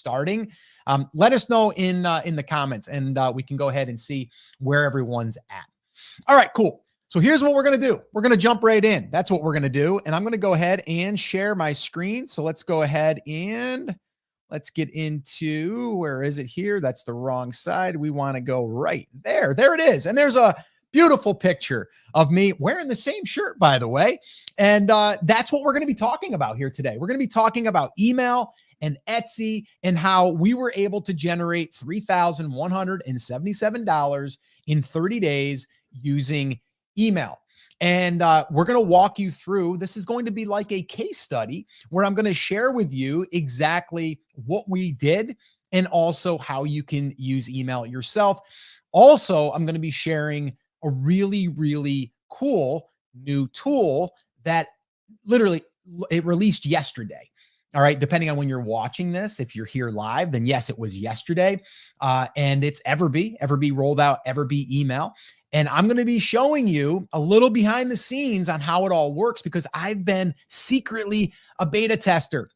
starting, let us know in the comments, and we can go ahead and see where everyone's at. All right, cool. So here's what we're going to do. We're going to jump right in. That's what we're going to do. And I'm going to go ahead and share my screen. So let's go ahead and let's get into, where is it here? That's the wrong side. We want to go right there. There it is. And there's a beautiful picture of me wearing the same shirt, by the way. And that's what we're going to be talking about here today. We're going to be talking about email and Etsy and how we were able to generate $3,177 in 30 days using email. And we're going to walk you through. This is going to be like a case study where I'm going to share with you exactly what we did and also how you can use email yourself. Also, I'm going to be sharing a really, really cool new tool that literally it released yesterday. All right. Depending on when you're watching this, if you're here live, then yes, it was yesterday. And it's EverBee. EverBee rolled out EverBee email. And I'm going to be showing you a little behind the scenes on how it all works, because I've been secretly a beta tester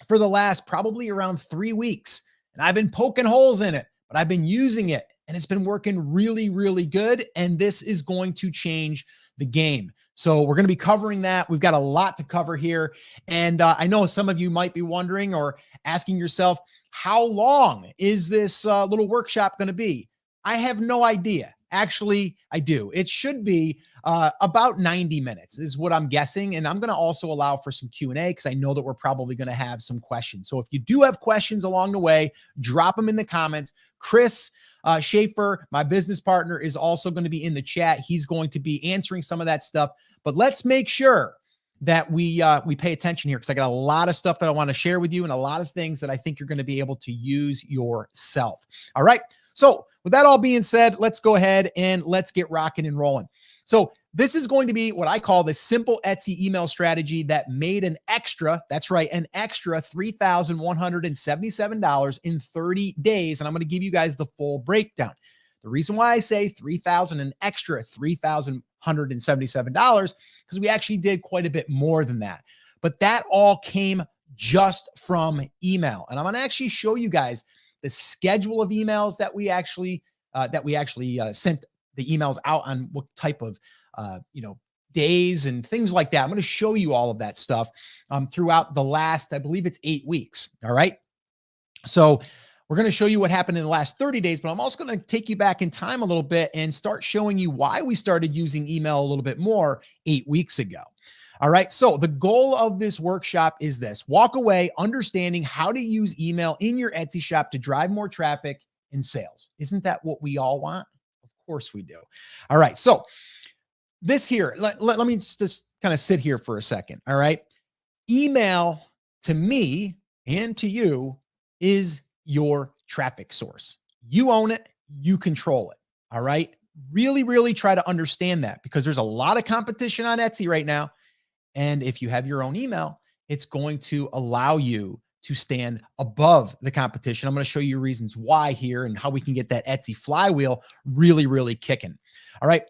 for the last probably around 3 weeks. And I've been poking holes in it, but I've been using it and it's been working really, really good. And this is going to change the game. So we're going to be covering that. We've got a lot to cover here. And I know some of you might be wondering or asking yourself, how long is this little workshop going to be? I have no idea. Actually, I do. It should be about 90 minutes is what I'm guessing. And I'm going to also allow for some Q&A because I know that we're probably going to have some questions. So if you do have questions along the way, drop them in the comments. Chris Schaefer, my business partner, is also going to be in the chat. He's going to be answering some of that stuff. But let's make sure that we pay attention here, because I got a lot of stuff that I want to share with you and a lot of things that I think you're going to be able to use yourself. All right. So with that all being said, let's go ahead and let's get rocking and rolling. So this is going to be what I call the simple Etsy email strategy that made an extra, that's right, an extra $3,177 in 30 days. And I'm going to give you guys the full breakdown. The reason why I say 3,000 and extra $3,177, because we actually did quite a bit more than that. But that all came just from email. And I'm going to actually show you guys the schedule of emails that we actually sent the emails out on, what type of days and things like that. I'm going to show you all of that stuff throughout the last, I believe it's 8 weeks. All right. So we're going to show you what happened in the last 30 days, but I'm also going to take you back in time a little bit and start showing you why we started using email a little bit more 8 weeks ago. All right. So the goal of this workshop is this: walk away understanding how to use email in your Etsy shop to drive more traffic and sales. Isn't that what we all want? Of course we do. All right. So this here, let me just kind of sit here for a second. All right. Email to me and to you is your traffic source. You own it. You control it. All right. Really, really try to understand that, because there's a lot of competition on Etsy right now. And if you have your own email, it's going to allow you to stand above the competition. I'm going to show you reasons why here and how we can get that Etsy flywheel really, really kicking. All right.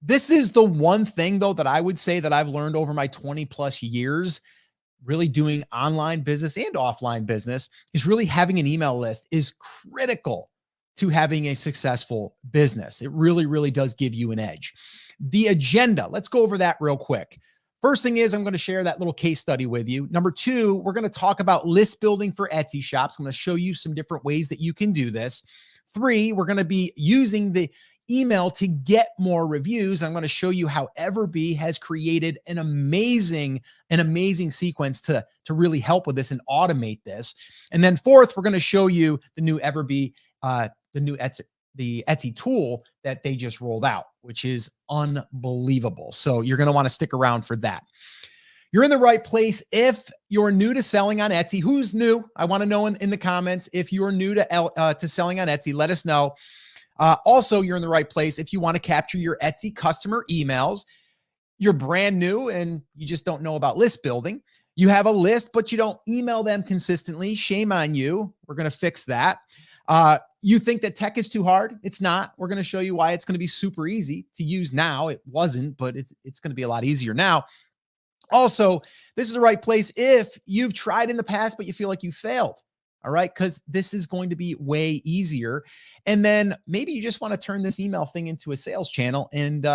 This is the one thing, though, that I would say that I've learned over my 20 plus years really doing online business and offline business, is really having an email list is critical to having a successful business. It really, really does give you an edge. The agenda, let's go over that real quick. First thing is, I'm going to share that little case study with you. Number two, we're going to talk about list building for Etsy shops. I'm going to show you some different ways that you can do this. 3, we're going to be using the email to get more reviews. I'm going to show you how EverBee has created an amazing sequence to really help with this and automate this. And then 4th, we're going to show you the new EverBee, the Etsy tool that they just rolled out, which is unbelievable. So you're going to want to stick around for that. You're in the right place. If you're new to selling on Etsy, who's new? I want to know in the comments. If you're new to selling on Etsy, let us know. Also, you're in the right place if you want to capture your Etsy customer emails. You're brand new and you just don't know about list building. You have a list, but you don't email them consistently. Shame on you. We're going to fix that. You think that tech is too hard? It's not. We're going to show you why it's going to be super easy to use now. It wasn't, but it's going to be a lot easier now. Also, this is the right place if you've tried in the past, but you feel like you failed. All right. Because this is going to be way easier. And then maybe you just want to turn this email thing into a sales channel and,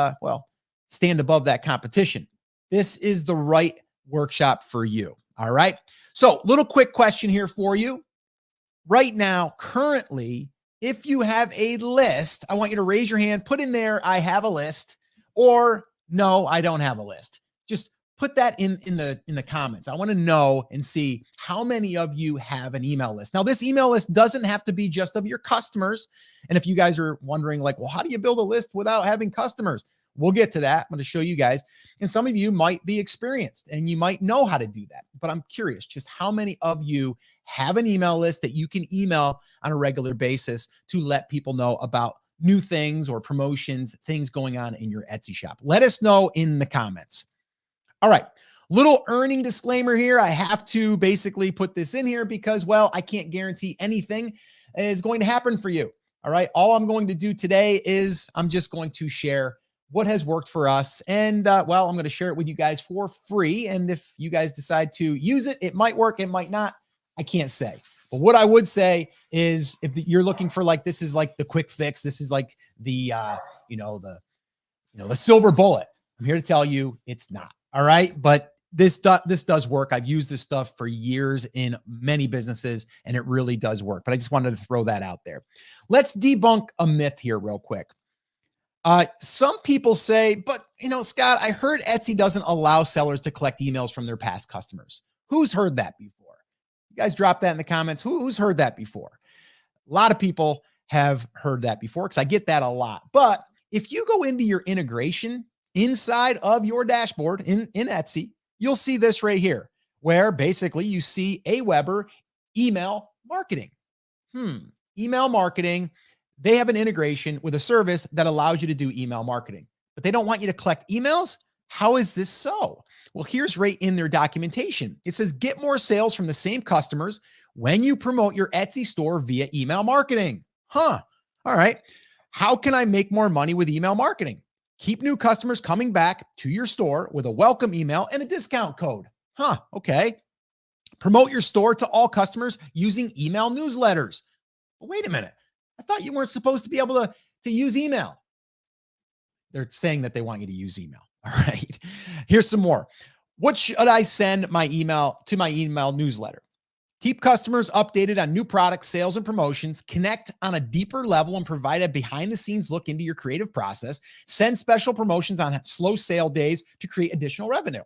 stand above that competition. This is the right workshop for you. All right. So, little quick question here for you. Right now, currently, if you have a list, I want you to raise your hand, put in there, I have a list, or no, I don't have a list. Just put that in the comments. I want to know and see how many of you have an email list. Now, this email list doesn't have to be just of your customers. And if you guys are wondering like, well, how do you build a list without having customers? We'll get to that. I'm going to show you guys. And some of you might be experienced and you might know how to do that. But I'm curious just how many of you have an email list that you can email on a regular basis to let people know about new things or promotions, things going on in your Etsy shop. Let us know in the comments. All right. Little earning disclaimer here. I have to basically put this in here because, well, I can't guarantee anything is going to happen for you. All right. All I'm going to do today is I'm just going to share what has worked for us. And I'm going to share it with you guys for free. And if you guys decide to use it, it might work, it might not. I can't say. But what I would say is if you're looking for like, this is like the quick fix, this is like the silver bullet. I'm here to tell you it's not. All right. But this does work. I've used this stuff for years in many businesses and it really does work. But I just wanted to throw that out there. Let's debunk a myth here real quick. Some people say, but Scott, I heard Etsy doesn't allow sellers to collect emails from their past customers. Who's heard that before? You guys drop that in the comments. Who's heard that before? A lot of people have heard that before because I get that a lot. But if you go into your integration inside of your dashboard in Etsy, you'll see this right here, where basically you see AWeber email marketing. Email marketing. They have an integration with a service that allows you to do email marketing, but they don't want you to collect emails. How is this so? Well, here's right in their documentation. It says, get more sales from the same customers when you promote your Etsy store via email marketing. All right. How can I make more money with email marketing? Keep new customers coming back to your store with a welcome email and a discount code. Okay. Promote your store to all customers using email newsletters. But wait a minute. I thought you weren't supposed to be able to use email. They're saying that they want you to use email. All right. Here's some more. What should I send my email newsletter? Keep customers updated on new products, sales, and promotions. Connect on a deeper level and provide a behind-the-scenes look into your creative process. Send special promotions on slow sale days to create additional revenue.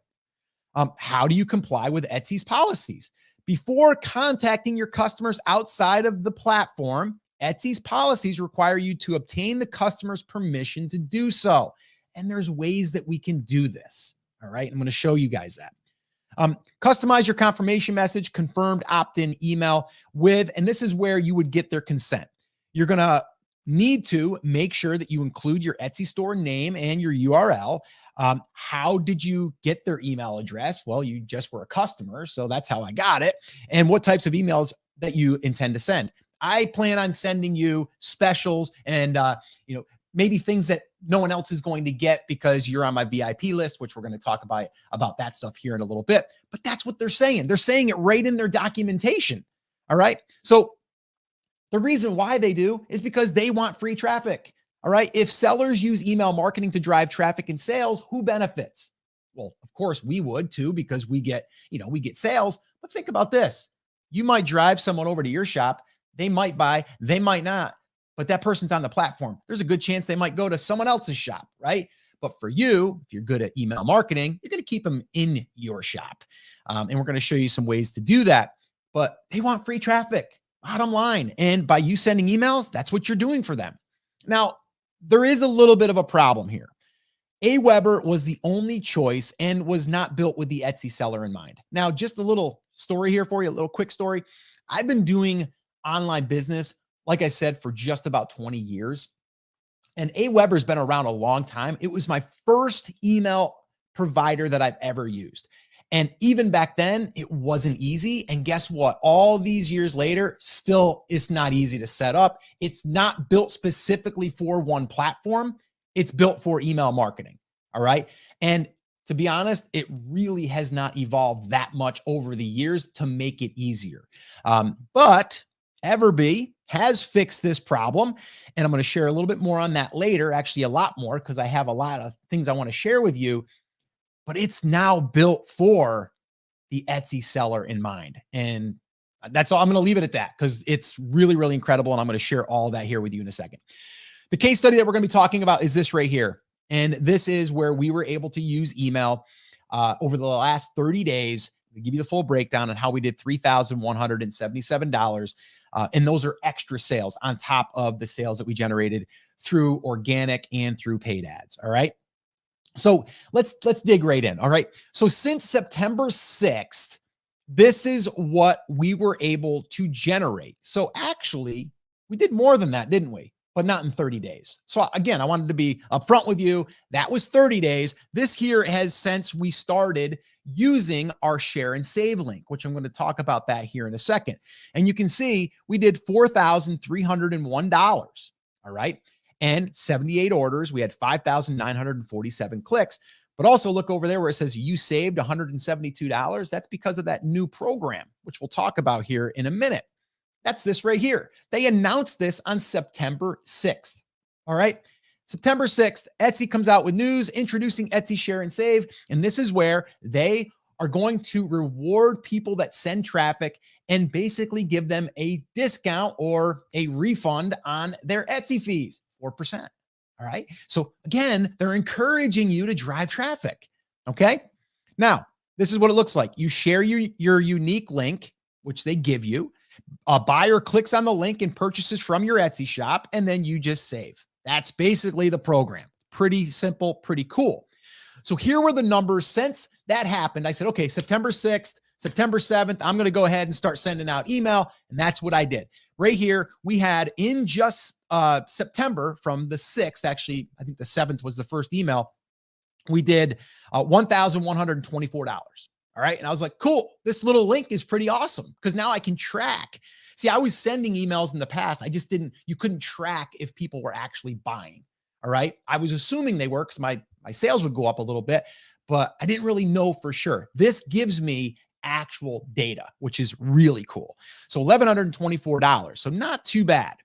How do you comply with Etsy's policies? Before contacting your customers outside of the platform, Etsy's policies require you to obtain the customer's permission to do so. And there's ways that we can do this. All right. I'm going to show you guys that. Customize your confirmation message, confirmed opt-in email with, and this is where you would get their consent. You're going to need to make sure that you include your Etsy store name and your URL. How did you get their email address? Well, you just were a customer, so that's how I got it. And what types of emails that you intend to send. I plan on sending you specials and, maybe things that no one else is going to get because you're on my VIP list, which we're going to talk about that stuff here in a little bit. But that's what they're saying. They're saying it right in their documentation. All right. So the reason why they do is because they want free traffic. All right. If sellers use email marketing to drive traffic and sales, who benefits? Well, of course we would too, because we get sales. But think about this. You might drive someone over to your shop. They might buy, they might not. But that person's on the platform. There's a good chance they might go to someone else's shop, right? But for you, if you're good at email marketing, you're going to keep them in your shop. And we're going to show you some ways to do that. But they want free traffic, bottom line. And by you sending emails, that's what you're doing for them. Now, there is a little bit of a problem here. AWeber was the only choice and was not built with the Etsy seller in mind. Now, just a little story here for you, a little quick story. I've been doing online business, like I said, for just about 20 years. And AWeber's been around a long time. It was my first email provider that I've ever used. And even back then, it wasn't easy. And guess what? All these years later, still, it's not easy to set up. It's not built specifically for one platform. It's built for email marketing. All right. And to be honest, it really has not evolved that much over the years to make it easier. But EverBee has fixed this problem, and I'm going to share a little bit more on that later, actually a lot more, because I have a lot of things I want to share with you, but it's now built for the Etsy seller in mind. And that's all. I'm going to leave it at that because it's really, really incredible. And I'm going to share all that here with you in a second. The case study that we're going to be talking about is this right here. And this is where we were able to use email over the last 30 days. We give you the full breakdown on how we did $3,177. And those are extra sales on top of the sales that we generated through organic and through paid ads. All right. So let's dig right in. All right. So since September 6th, this is what we were able to generate. So actually, we did more than that, didn't we? But not in 30 days. So again, I wanted to be upfront with you. That was 30 days. This here has since we started using our share and save link, which I'm going to talk about that here in a second. And you can see we did $4,301. All right. And 78 orders. We had 5,947 clicks. But also look over there where it says you saved $172. That's because of that new program, which we'll talk about here in a minute. That's this right here. They announced this on September 6th. All right. September 6th, Etsy comes out with news introducing Etsy Share and Save. And this is where they are going to reward people that send traffic and basically give them a discount or a refund on their Etsy fees, 4%. All right. So again, they're encouraging you to drive traffic. Okay. Now, this is what it looks like. You share your unique link, which they give you. A buyer clicks on the link and purchases from your Etsy shop, and then you just save. That's basically the program. Pretty simple, pretty cool. So here were the numbers since that happened. I said, okay, September 6th, September 7th, I'm going to go ahead and start sending out email. And that's what I did. Right here, we had in just September from the 6th, actually, I think the 7th was the first email, we did $1,124. All right. And I was like, cool, this little link is pretty awesome because now I can track. See, I was sending emails in the past. You couldn't track if people were actually buying. All right. I was assuming they were because my sales would go up a little bit, but I didn't really know for sure. This gives me actual data, which is really cool. So $1,124. So not too bad.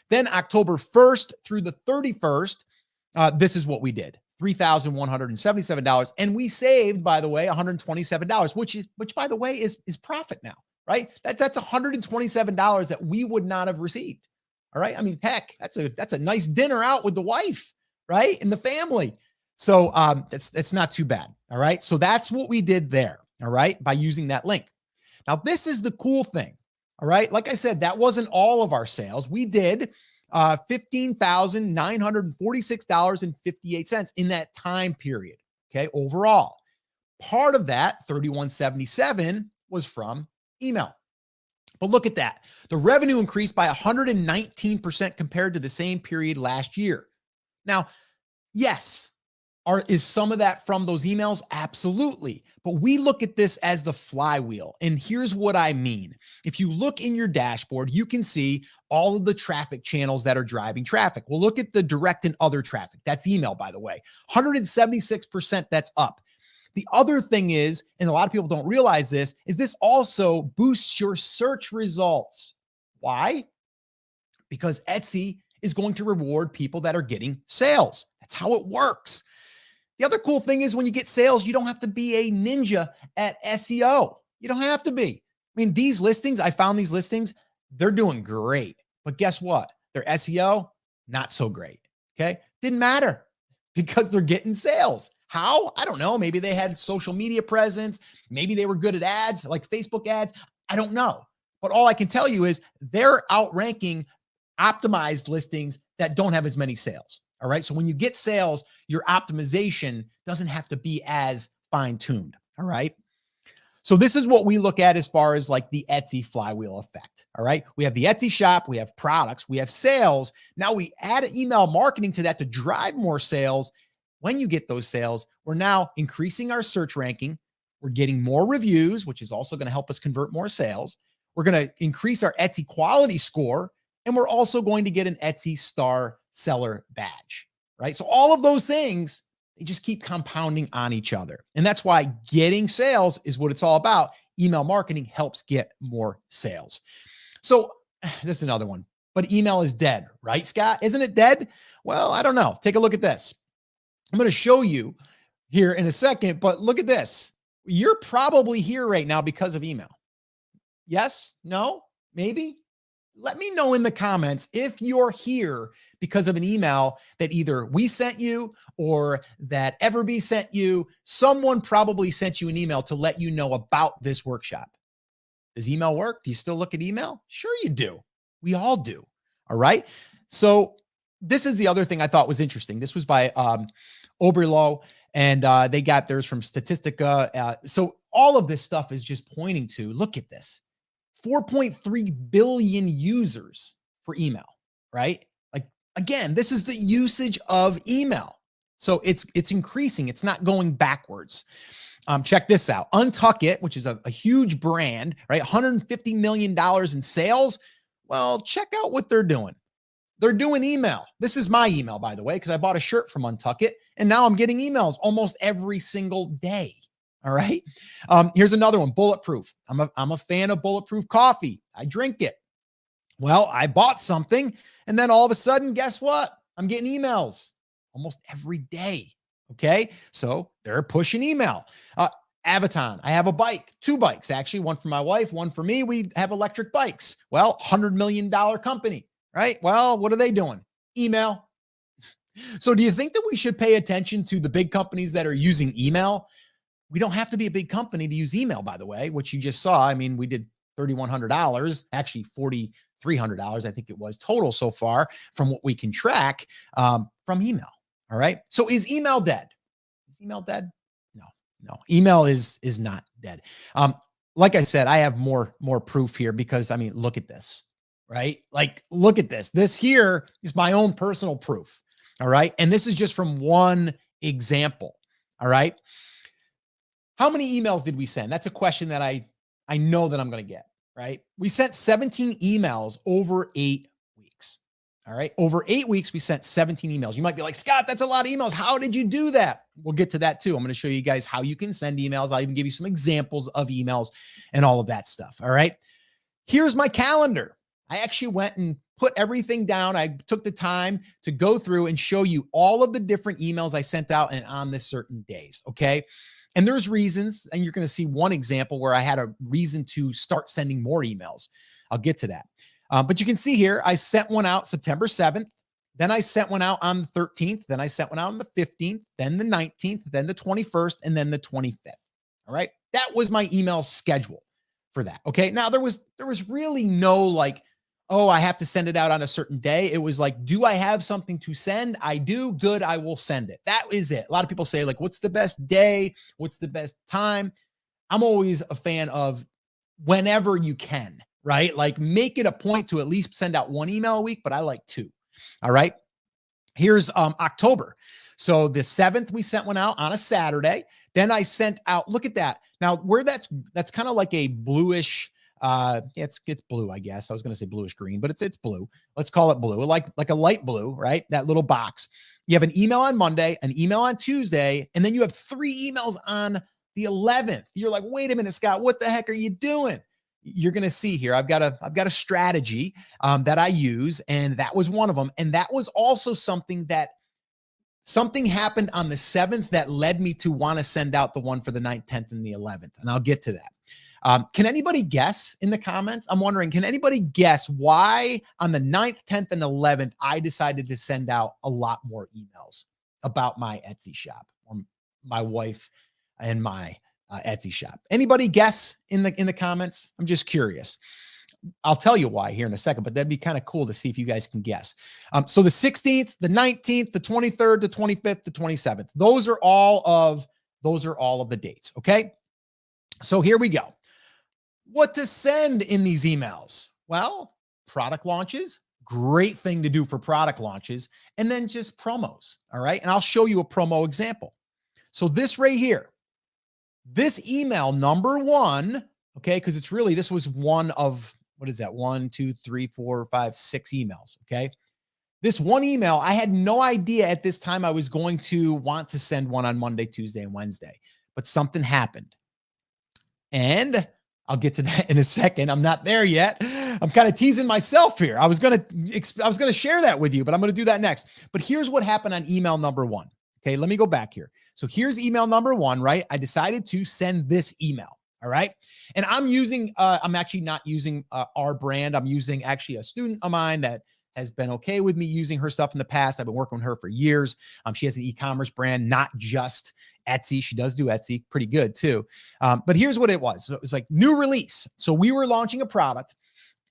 Then October 1st through the 31st, this is what we did. $3,177. And we saved, by the way, $127, which by the way, is profit now, right? That's $127 that we would not have received. All right. I mean, heck, that's a nice dinner out with the wife, right? And the family. So that's not too bad. All right. So that's what we did there. All right. By using that link. Now, this is the cool thing. All right. Like I said, that wasn't all of our sales. We did $15,946.58 in that time period. Okay. Overall, part of that $3,177 was from email. But look at that. The revenue increased by 119% compared to the same period last year. Now, yes, is some of that from those emails? Absolutely. But we look at this as the flywheel. And here's what I mean. If you look in your dashboard, you can see all of the traffic channels that are driving traffic. We'll look at the direct and other traffic. That's email, by the way. 176% that's up. The other thing is, and a lot of people don't realize this, is this also boosts your search results. Why? Because Etsy is going to reward people that are getting sales. That's how it works. The other cool thing is when you get sales, you don't have to be a ninja at SEO. You don't have to be. I mean, these listings, I found these listings, they're doing great. But guess what? Their SEO, not so great. Okay. Didn't matter because they're getting sales. How? I don't know. Maybe they had social media presence. Maybe they were good at ads, like Facebook ads. I don't know. But all I can tell you is they're outranking optimized listings that don't have as many sales. All right. So when you get sales, your optimization doesn't have to be as fine-tuned. All right. So this is what we look at as far as like the Etsy flywheel effect. All right. We have the Etsy shop, we have products, we have sales. Now we add email marketing to that to drive more sales. When you get those sales, we're now increasing our search ranking. We're getting more reviews, which is also going to help us convert more sales. We're going to increase our Etsy quality score. And we're also going to get an Etsy Star Seller badge, right? So all of those things They just keep compounding on each other. And that's why getting sales is what it's all about. Email marketing helps get more sales. So this is another one, but email is dead, right, Scott? Isn't it dead? Well, I don't know. Take a look at this. I'm going to show you here in a second, but look at this. You're probably here right now because of email. Yes? No? Maybe? Let me know in the comments if you're here because of an email that either we sent you or that EverBee sent you. Someone probably sent you an email to let you know about this workshop. Does email work? Do you still look at email? Sure you do. We all do. All right. So this is the other thing I thought was interesting. This was by Overwhelm, and they got theirs from Statistica. So all of this stuff is just pointing to, look at this, 4.3 billion users for email, right? Like, again, this is the usage of email. So it's increasing. It's not going backwards. Check this out. Untuck It, which is a huge brand, right? $150 million in sales. Well, check out what they're doing. They're doing email. This is my email, by the way, because I bought a shirt from Untuck It, and now I'm getting emails almost every single day. All right. Here's another one, Bulletproof. I'm a fan of Bulletproof coffee. I drink it. Well, I bought something, and then all of a sudden, guess what? I'm getting emails almost every day. Okay. So they're pushing email. Avaton. I have a bike, 2 bikes, actually, one for my wife, one for me. We have electric bikes. Well, $100 million company, right? Well, what are they doing? Email. So do you think that we should pay attention to the big companies that are using email? We don't have to be a big company to use email, by the way, which you just saw. I mean, we did $3,100, actually $4,300, I think it was total so far from what we can track from email. All right. So is email dead? Is email dead? No. Email is not dead. Like I said, I have more proof here because, I mean, look at this, right? Like, look at this. This here is my own personal proof. All right. And this is just from one example. All right. How many emails did we send? That's a question that I know that I'm going to get, right? We sent 17 emails over 8 weeks. All right. Over 8 weeks, we sent 17 emails. You might be like, Scott, that's a lot of emails. How did you do that? We'll get to that too. I'm going to show you guys how you can send emails. I'll even give you some examples of emails and all of that stuff. All right. Here's my calendar. I actually went and put everything down. I took the time to go through and show you all of the different emails I sent out and on the certain days. Okay. And there's reasons, and you're going to see one example where I had a reason to start sending more emails. I'll get to that. But you can see here, I sent one out September 7th. Then I sent one out on the 13th. Then I sent one out on the 15th, then the 19th, then the 21st, and then the 25th. All right. That was my email schedule for that. Okay. Now there was really no like, oh, I have to send it out on a certain day. It was like, do I have something to send? I do. Good. I will send it. That is it. A lot of people say like, what's the best day? What's the best time? I'm always a fan of whenever you can, right? Like make it a point to at least send out 1 email a week, but I like 2. All right. Here's October. So the 7th, we sent one out on a Saturday. Then I sent out, look at that. Now where that's kind of like a bluish, it's blue, I guess. I was going to say bluish green, but it's blue. Let's call it blue, like a light blue, right? That little box. You have an email on Monday, an email on Tuesday, and then you have 3 emails on the 11th. You're like, wait a minute, Scott, what the heck are you doing? You're going to see here. I've got a strategy that I use, and that was one of them. And that was also something happened on the 7th that led me to want to send out the one for the 9th, 10th, and the 11th. And I'll get to that. Can anybody guess in the comments? I'm wondering, can anybody guess why on the 9th, 10th, and 11th, I decided to send out a lot more emails about my Etsy shop or my wife and my Etsy shop? Anybody guess in the comments? I'm just curious. I'll tell you why here in a second, but that'd be kind of cool to see if you guys can guess. So the 16th, the 19th, the 23rd, the 25th, the 27th, those are all of the dates. Okay. So here we go. What to send in these emails? Well, product launches, great thing to do for product launches, and then just promos. All right. And I'll show you a promo example. So this right here, this email number 1, okay, because this was one of, what is that? 1, 2, 3, 4, 5, 6 emails. Okay. This one email, I had no idea at this time I was going to want to send one on Monday, Tuesday, and Wednesday, but something happened. And I'll get to that in a second. I'm not there yet. I'm kind of teasing myself here. I was going to share that with you, but I'm going to do that next. But here's what happened on email number 1. Okay, let me go back here. So here's email number 1, right? I decided to send this email. All right. And I'm actually not using our brand. I'm using actually a student of mine that has been okay with me using her stuff in the past. I've been working with her for years. She has an e-commerce brand, not just Etsy. She does do Etsy pretty good too. But here's what it was. So it was like new release. So we were launching a product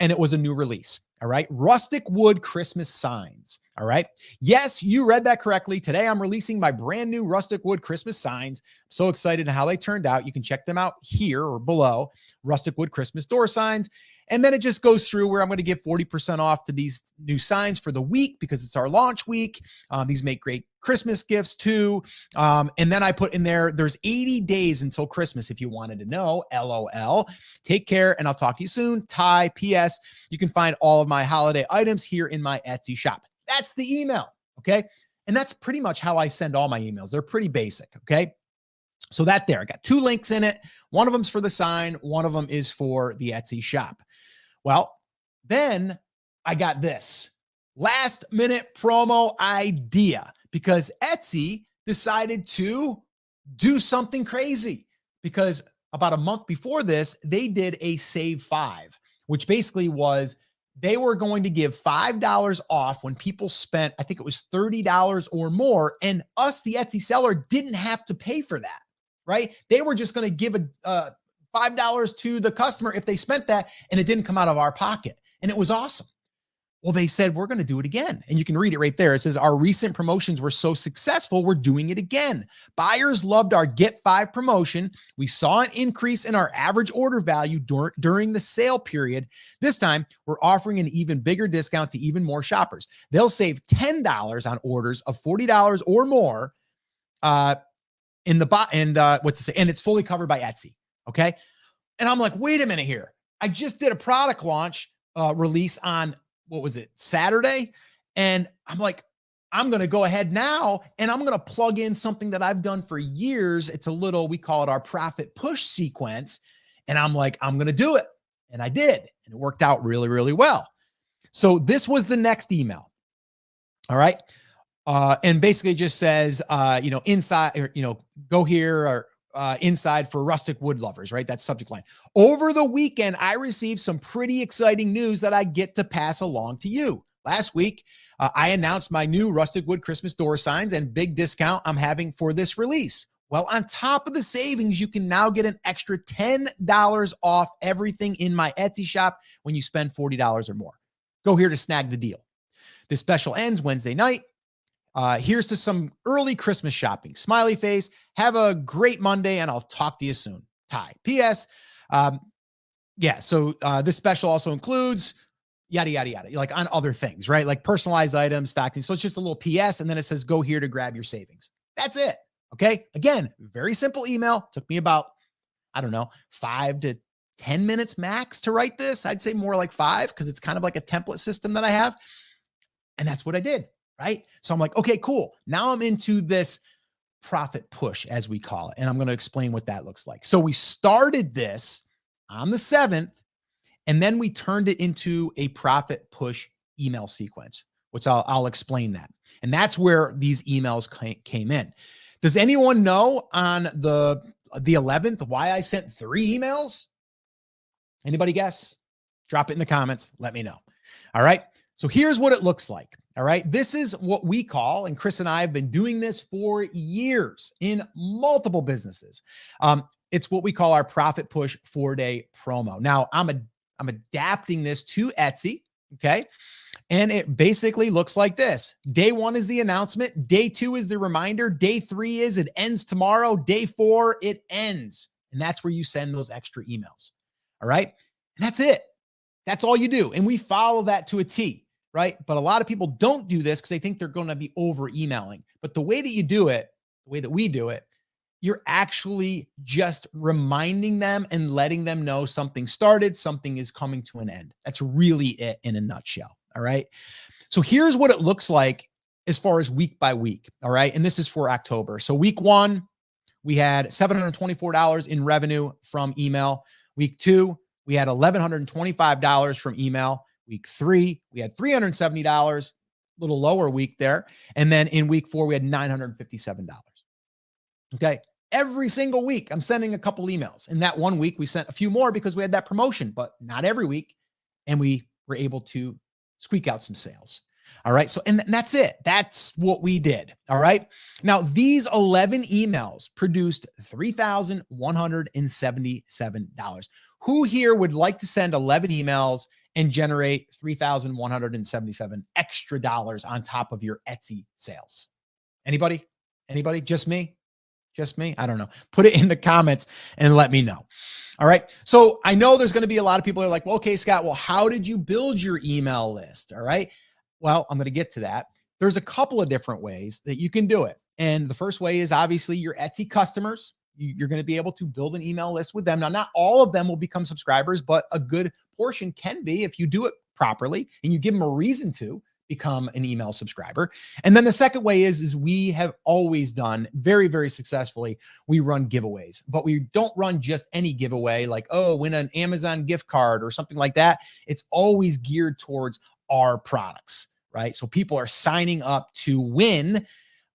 and it was a new release. All right. Rustic wood Christmas signs. All right. Yes, you read that correctly. Today, I'm releasing my brand new rustic wood Christmas signs. I'm so excited how they turned out. You can check them out here or below. Rustic wood Christmas door signs. And then it just goes through where I'm going to give 40% off to these new signs for the week because it's our launch week. These make great Christmas gifts too. And then I put in there's 80 days until Christmas if you wanted to know, LOL. Take care and I'll talk to you soon. Ty, PS, you can find all of my holiday items here in my Etsy shop. That's the email, okay? And that's pretty much how I send all my emails. They're pretty basic, okay? So that there, I got 2 links in it. One of them's for the sign. One of them is for the Etsy shop. Well, then I got this last minute promo idea because Etsy decided to do something crazy because about a month before this, they did a save 5, which basically was they were going to give $5 off when people spent, I think it was $30 or more. And us, the Etsy seller, didn't have to pay for that, right? They were just going to give a $5 to the customer if they spent that and it didn't come out of our pocket. And it was awesome. Well, they said, we're going to do it again. And you can read it right there. It says, our recent promotions were so successful, we're doing it again. Buyers loved our Get 5 promotion. We saw an increase in our average order value during the sale period. This time, we're offering an even bigger discount to even more shoppers. They'll save $10 on orders of $40 or more and it's fully covered by Etsy. Okay. And I'm like, wait a minute here. I just did a product launch release on, what was it, Saturday? And I'm like, I'm going to go ahead now and I'm going to plug in something that I've done for years. It's we call it our profit push sequence. And I'm like, I'm going to do it. And I did. And it worked out really, really well. So this was the next email. All right. And basically just says, inside, or, go here or inside for rustic wood lovers, right? That's subject line. Over the weekend, I received some pretty exciting news that I get to pass along to you. Last week, I announced my new rustic wood Christmas door signs and big discount I'm having for this release. Well, on top of the savings, you can now get an extra $10 off everything in my Etsy shop when you spend $40 or more. Go here to snag the deal. This special ends Wednesday night. Here's to some early Christmas shopping. Smiley face. Have a great Monday, and I'll talk to you soon. Ty. P.S. So this special also includes yada, yada, yada, like on other things, right? Like personalized items, stocking. So it's just a little PS, and then it says, go here to grab your savings. That's it. Okay. Again, very simple email. Took me about, 5 to 10 minutes max to write this. I'd say more like 5 because it's kind of like a template system that I have. And that's what I did. Right. So I'm like, okay, cool. Now I'm into this profit push, as we call it. And I'm going to explain what that looks like. So we started this on the 7th, and then we turned it into a profit push email sequence, which I'll explain that. And that's where these emails came in. Does anyone know on the 11th why I sent 3 emails? Anybody guess? Drop it in the comments. Let me know. All right. So here's what it looks like. All right. This is what we call, and Chris and I have been doing this for years in multiple businesses. It's what we call our profit push 4-day promo. Now I'm adapting this to Etsy. Okay. And it basically looks like this. Day 1 is the announcement. Day 2 is the reminder. Day 3 is it ends tomorrow. Day 4, it ends. And that's where you send those extra emails. All right. And that's it. That's all you do. And we follow that to a T. Right. But a lot of people don't do this because they think they're going to be over emailing. But the way that you do it, the way that we do it, you're actually just reminding them and letting them know something started, something is coming to an end. That's really it in a nutshell. All right. So here's what it looks like as far as week by week. All right. And this is for October. So week 1, we had $724 in revenue from email. Week 2, we had $1,125 from email. Week 3, we had $370, a little lower week there. And then in week 4, we had $957. Okay. Every single week, I'm sending a couple emails. In that one week, we sent a few more because we had that promotion, but not every week. And we were able to squeak out some sales. All right. So, and that's it. That's what we did. All right. Now, these 11 emails produced $3,177. Who here would like to send 11 emails and generate $3,177 extra dollars on top of your Etsy sales? Anybody? Anybody? Just me? Just me? I don't know. Put it in the comments and let me know. All right. So I know there's going to be a lot of people who are like, well, okay, Scott, well, how did you build your email list? All right. Well, I'm going to get to that. There's a couple of different ways that you can do it. And the first way is obviously your Etsy customers. You're going to be able to build an email list with them. Now, not all of them will become subscribers, but a good portion can be if you do it properly and you give them a reason to become an email subscriber. And then the second way is we have always done very, very successfully. We run giveaways, but we don't run just any giveaway like, oh, win an Amazon gift card or something like that. It's always geared towards our products, right? So people are signing up to win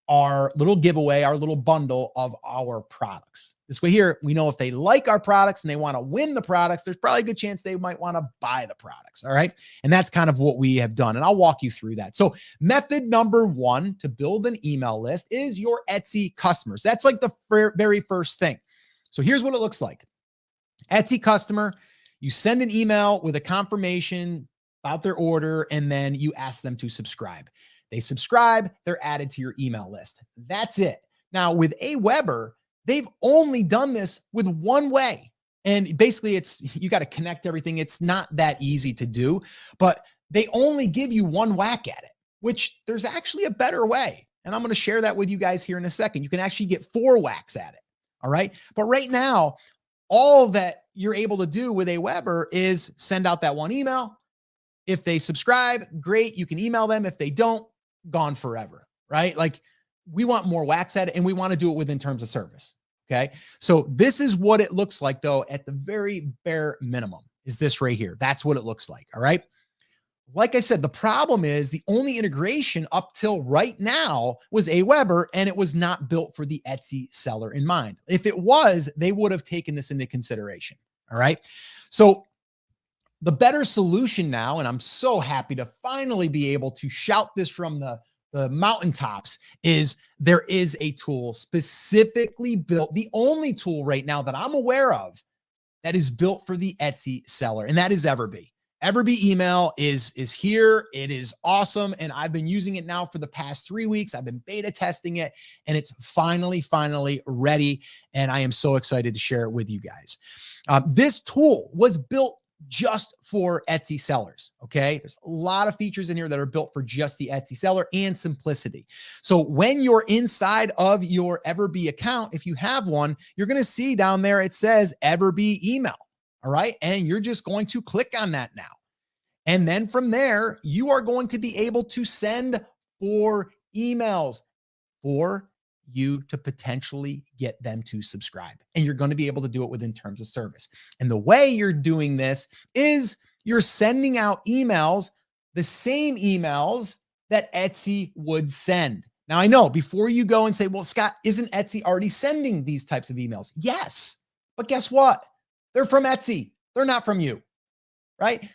our little giveaway, our little bundle of our products. This way here, we know if they like our products and they want to win the products, there's probably a good chance they might want to buy the products. All right. And that's kind of what we have done. And I'll walk you through that. So method number 1 to build an email list is your Etsy customers. That's like the very first thing. So here's what it looks like. Etsy customer, you send an email with a confirmation about their order, and then you ask them to subscribe. They subscribe, they're added to your email list. That's it. Now with Aweber, they've only done this with one way. And basically you got to connect everything. It's not that easy to do, but they only give you one whack at it, which there's actually a better way. And I'm going to share that with you guys here in a second. You can actually get 4 whacks at it. All right. But right now, all that you're able to do with Aweber is send out that one email. If they subscribe, great. You can email them. If they don't, gone forever, right? Like we want more whacks at it and we want to do it within terms of service. Okay. So this is what it looks like though, at the very bare minimum is this right here. That's what it looks like. All right. Like I said, the problem is the only integration up till right now was Aweber, and it was not built for the Etsy seller in mind. If it was, they would have taken this into consideration. All right. So the better solution now, and I'm so happy to finally be able to shout this from the mountaintops, is there is a tool specifically built, the only tool right now that I'm aware of that is built for the Etsy seller, and that is EverBee. EverBee email is here. It is awesome. And I've been using it now for the past 3 weeks. I've been beta testing it, and it's finally ready. And I am so excited to share it with you guys. This tool was built just for Etsy sellers. Okay. There's a lot of features in here that are built for just the Etsy seller and simplicity. So when you're inside of your EverBee account, if you have one, you're going to see down there, it says EverBee email. All right. And you're just going to click on that now. And then from there, you are going to be able to send 4 emails for you to potentially get them to subscribe. And you're going to be able to do it within terms of service. And the way you're doing this is you're sending out emails, the same emails that Etsy would send. Now, I know before you go and say, well, Scott, isn't Etsy already sending these types of emails? Yes. But guess what? They're from Etsy. They're not from you, right?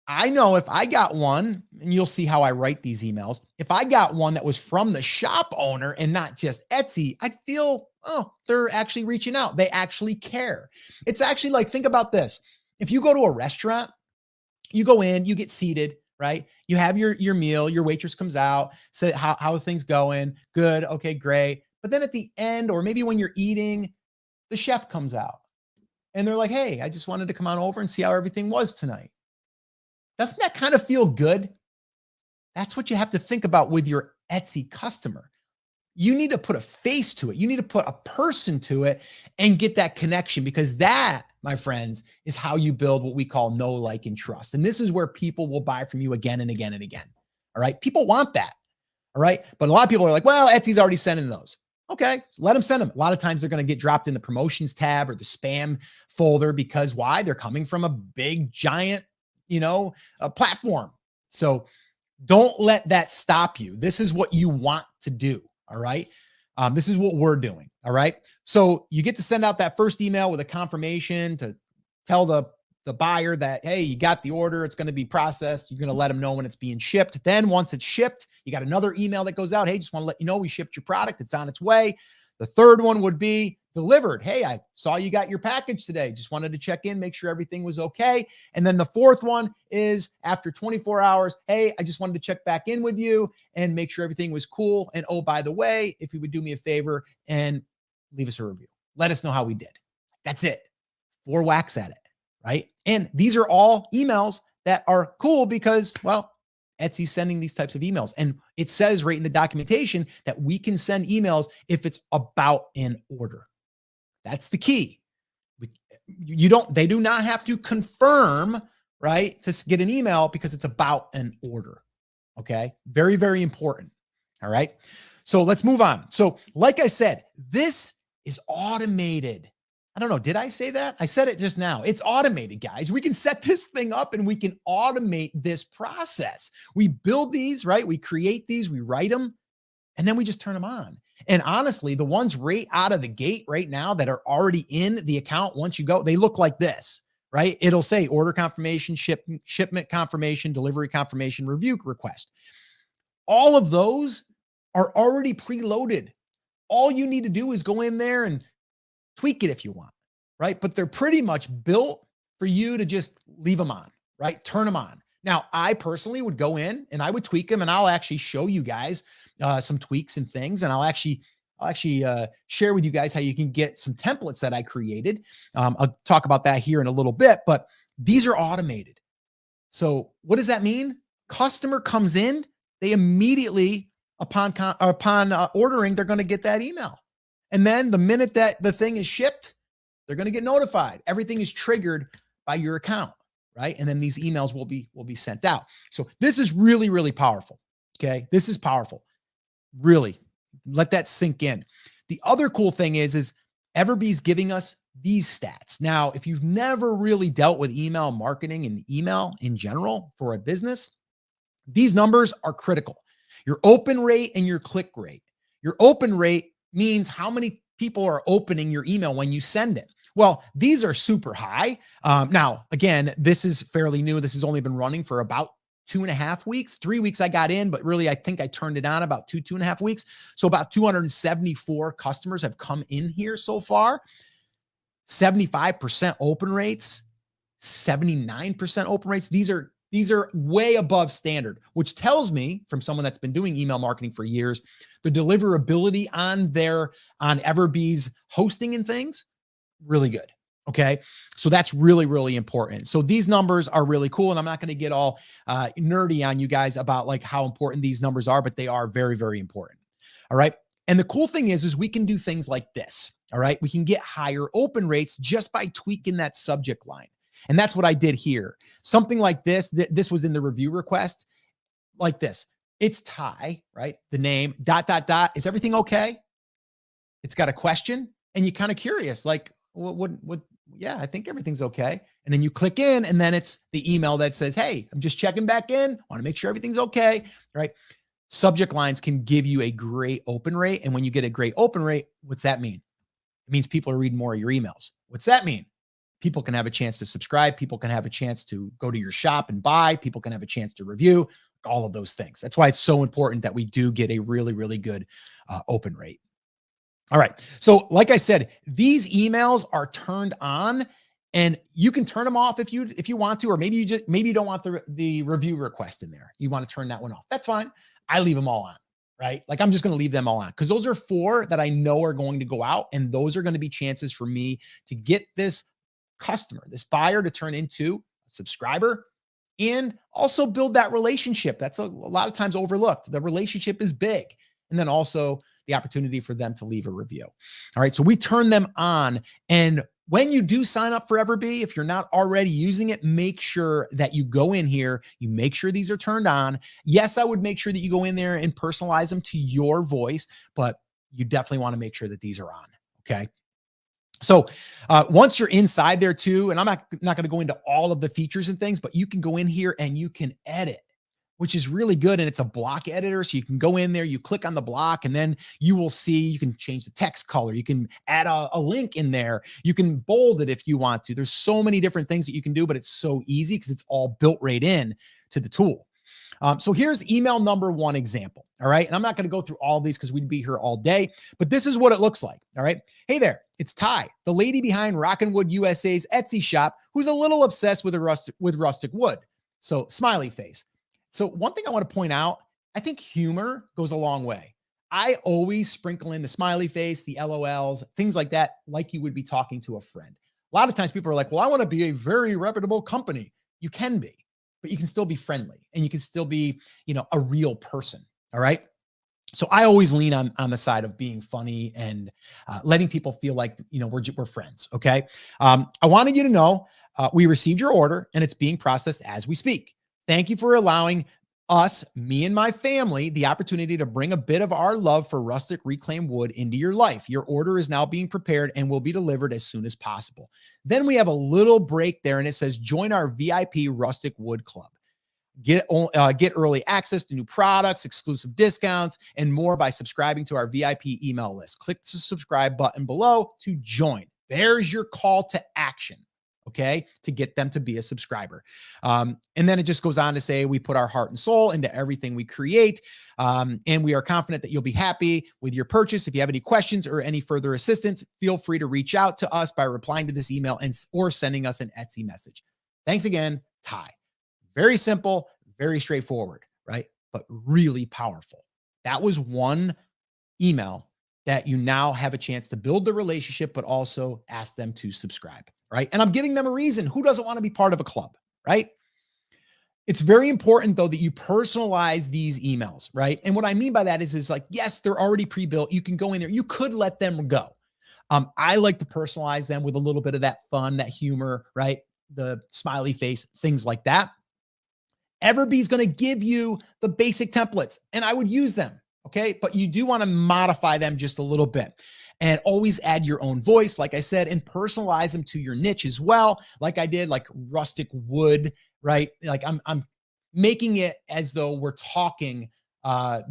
I know if I got one, and you'll see how I write these emails, if I got one that was from the shop owner and not just Etsy, I'd feel, oh, they're actually reaching out. They actually care. It's actually like, think about this. If you go to a restaurant, you go in, you get seated, right? You have your meal, your waitress comes out, say, how are things going? Good. Okay, great. But then at the end, or maybe when you're eating, the chef comes out and they're like, hey, I just wanted to come on over and see how everything was tonight. Doesn't that kind of feel good? That's what you have to think about with your Etsy customer. You need to put a face to it. You need to put a person to it and get that connection, because that my friends, is how you build what we call know, like, and trust. And this is where people will buy from you again and again and again. All right. People want that. All right. But a lot of people are like, well, Etsy's already sending those. Okay. So let them send them. A lot of times they're going to get dropped in the promotions tab or the spam folder because why? They're coming from a big, giant, platform. So don't let that stop you. This is what you want to do. All right. This is what we're doing. All right. So you get to send out that first email with a confirmation to tell the buyer that, hey, you got the order. It's going to be processed. You're going to let them know when it's being shipped. Then once it's shipped, you got another email that goes out. Hey, just want to let you know we shipped your product. It's on its way. The third one would be delivered. Hey, I saw you got your package today. Just wanted to check in, make sure everything was okay. And then the fourth one is after 24 hours. Hey, I just wanted to check back in with you and make sure everything was cool. And oh, by the way, if you would do me a favor and leave us a review, let us know how we did. That's it. 4 whacks at it. Right. And these are all emails that are cool because, well, Etsy's sending these types of emails. And it says right in the documentation that we can send emails if it's about an order. That's the key. They do not have to confirm, right, to get an email because it's about an order. Okay. Very, very important. All right. So let's move on. So like I said, this is automated. I don't know. Did I say that? I said it just now. It's automated, guys. We can set this thing up and we can automate this process. We build these, right? We create these, we write them, and then we just turn them on. And honestly, the ones right out of the gate right now that are already in the account, once you go, they look like this, right? It'll say order confirmation, shipment confirmation, delivery confirmation, review request. All of those are already preloaded. All you need to do is go in there and tweak it if you want, right? But they're pretty much built for you to just leave them on, right? Turn them on. Now, I personally would go in and I would tweak them, and I'll actually show you guys some tweaks and things. And I'll actually share with you guys how you can get some templates that I created. I'll talk about that here in a little bit, but these are automated. So what does that mean? Customer comes in, they immediately upon ordering, they're going to get that email. And then the minute that the thing is shipped, they're going to get notified. Everything is triggered by your account, right? And then these emails will be sent out. So this is really, really powerful. Okay. This is powerful. Really let that sink in. The other cool thing is EverBee's giving us these stats. Now, if you've never really dealt with email marketing and email in general for a business, these numbers are critical. Your open rate and your click rate. Your open rate means how many people are opening your email when you send it. Well, these are super high. Now, again, this is fairly new. This has only been running for about 2.5 weeks. 3 weeks I got in, but really I think I turned it on about 2.5 weeks. So about 274 customers have come in here so far. 75% open rates, 79% open rates. These are way above standard, which tells me from someone that's been doing email marketing for years, the deliverability on EverBee's hosting and things, really good. Okay. So that's really, really important. So these numbers are really cool. And I'm not going to get all nerdy on you guys about like how important these numbers are, but they are very, very important. All right. And the cool thing is we can do things like this. All right. We can get higher open rates just by tweaking that subject line. And that's what I did here. Something like this, this was in the review request, like this. It's Ty, right? The name, ... Is everything okay? It's got a question and you're kind of curious, like, yeah, I think everything's okay. And then you click in and then it's the email that says, hey, I'm just checking back in. Want to make sure everything's okay, right? Subject lines can give you a great open rate. And when you get a great open rate, what's that mean? It means people are reading more of your emails. What's that mean? People can have a chance to subscribe. People can have a chance to go to your shop and buy. People can have a chance to review, all of those things. That's why it's so important that we do get a really, really good open rate. All right. So like I said, these emails are turned on and you can turn them off if you want to, or maybe you don't want the review request in there. You want to turn that one off. That's fine. I leave them all on, right? Like I'm just going to leave them all on because those are 4 that I know are going to go out. And those are going to be chances for me to get this customer, this buyer to turn into a subscriber and also build that relationship. That's a lot of times overlooked. The relationship is big. And then also the opportunity for them to leave a review. All right. So we turn them on. And when you do sign up for EverBee, if you're not already using it, make sure that you go in here, you make sure these are turned on. Yes, I would make sure that you go in there and personalize them to your voice, but you definitely want to make sure that these are on. Okay. So once you're inside there too, and I'm not going to go into all of the features and things, but you can go in here and you can edit, which is really good. And it's a block editor. So you can go in there, you click on the block, and then you will see, you can change the text color. You can add a link in there. You can bold it if you want to. There's so many different things that you can do, but it's so easy because it's all built right in to the tool. So here's email number one example. All right. And I'm not going to go through all these because we'd be here all day, but this is what it looks like. All right. Hey there, it's Ty, the lady behind Rockin' Wood USA's Etsy shop, who's a little obsessed with rustic wood. So smiley face. So one thing I want to point out, I think humor goes a long way. I always sprinkle in the smiley face, the LOLs, things like that, like you would be talking to a friend. A lot of times people are like, well, I want to be a very reputable company. You can be, but you can still be friendly and you can still be, a real person. All right. So I always lean on the side of being funny and letting people feel like, we're friends. Okay. I wanted you to know we received your order and it's being processed as we speak. Thank you for allowing us, me and my family, the opportunity to bring a bit of our love for rustic reclaimed wood into your life. Your order is now being prepared and will be delivered as soon as possible. Then we have a little break there and it says, join our VIP Rustic Wood Club. Get early access to new products, exclusive discounts, and more by subscribing to our VIP email list. Click the subscribe button below to join. There's your call to action. Okay, to get them to be a subscriber. And then it just goes on to say, we put our heart and soul into everything we create. And we are confident that you'll be happy with your purchase. If you have any questions or any further assistance, feel free to reach out to us by replying to this email or sending us an Etsy message. Thanks again, Ty. Very simple, very straightforward, right? But really powerful. That was one email that you now have a chance to build the relationship, but also ask them to subscribe, right? And I'm giving them a reason. Who doesn't want to be part of a club, right? It's very important though that you personalize these emails, right? And what I mean by that is like, yes, they're already pre-built. You can go in there. You could let them go. I like to personalize them with a little bit of that fun, that humor, right? The smiley face, things like that. EverBee is going to give you the basic templates and I would use them. Okay. But you do want to modify them just a little bit and always add your own voice, like I said, and personalize them to your niche as well. Like I did, like rustic wood, right? Like I'm making it as though we're talking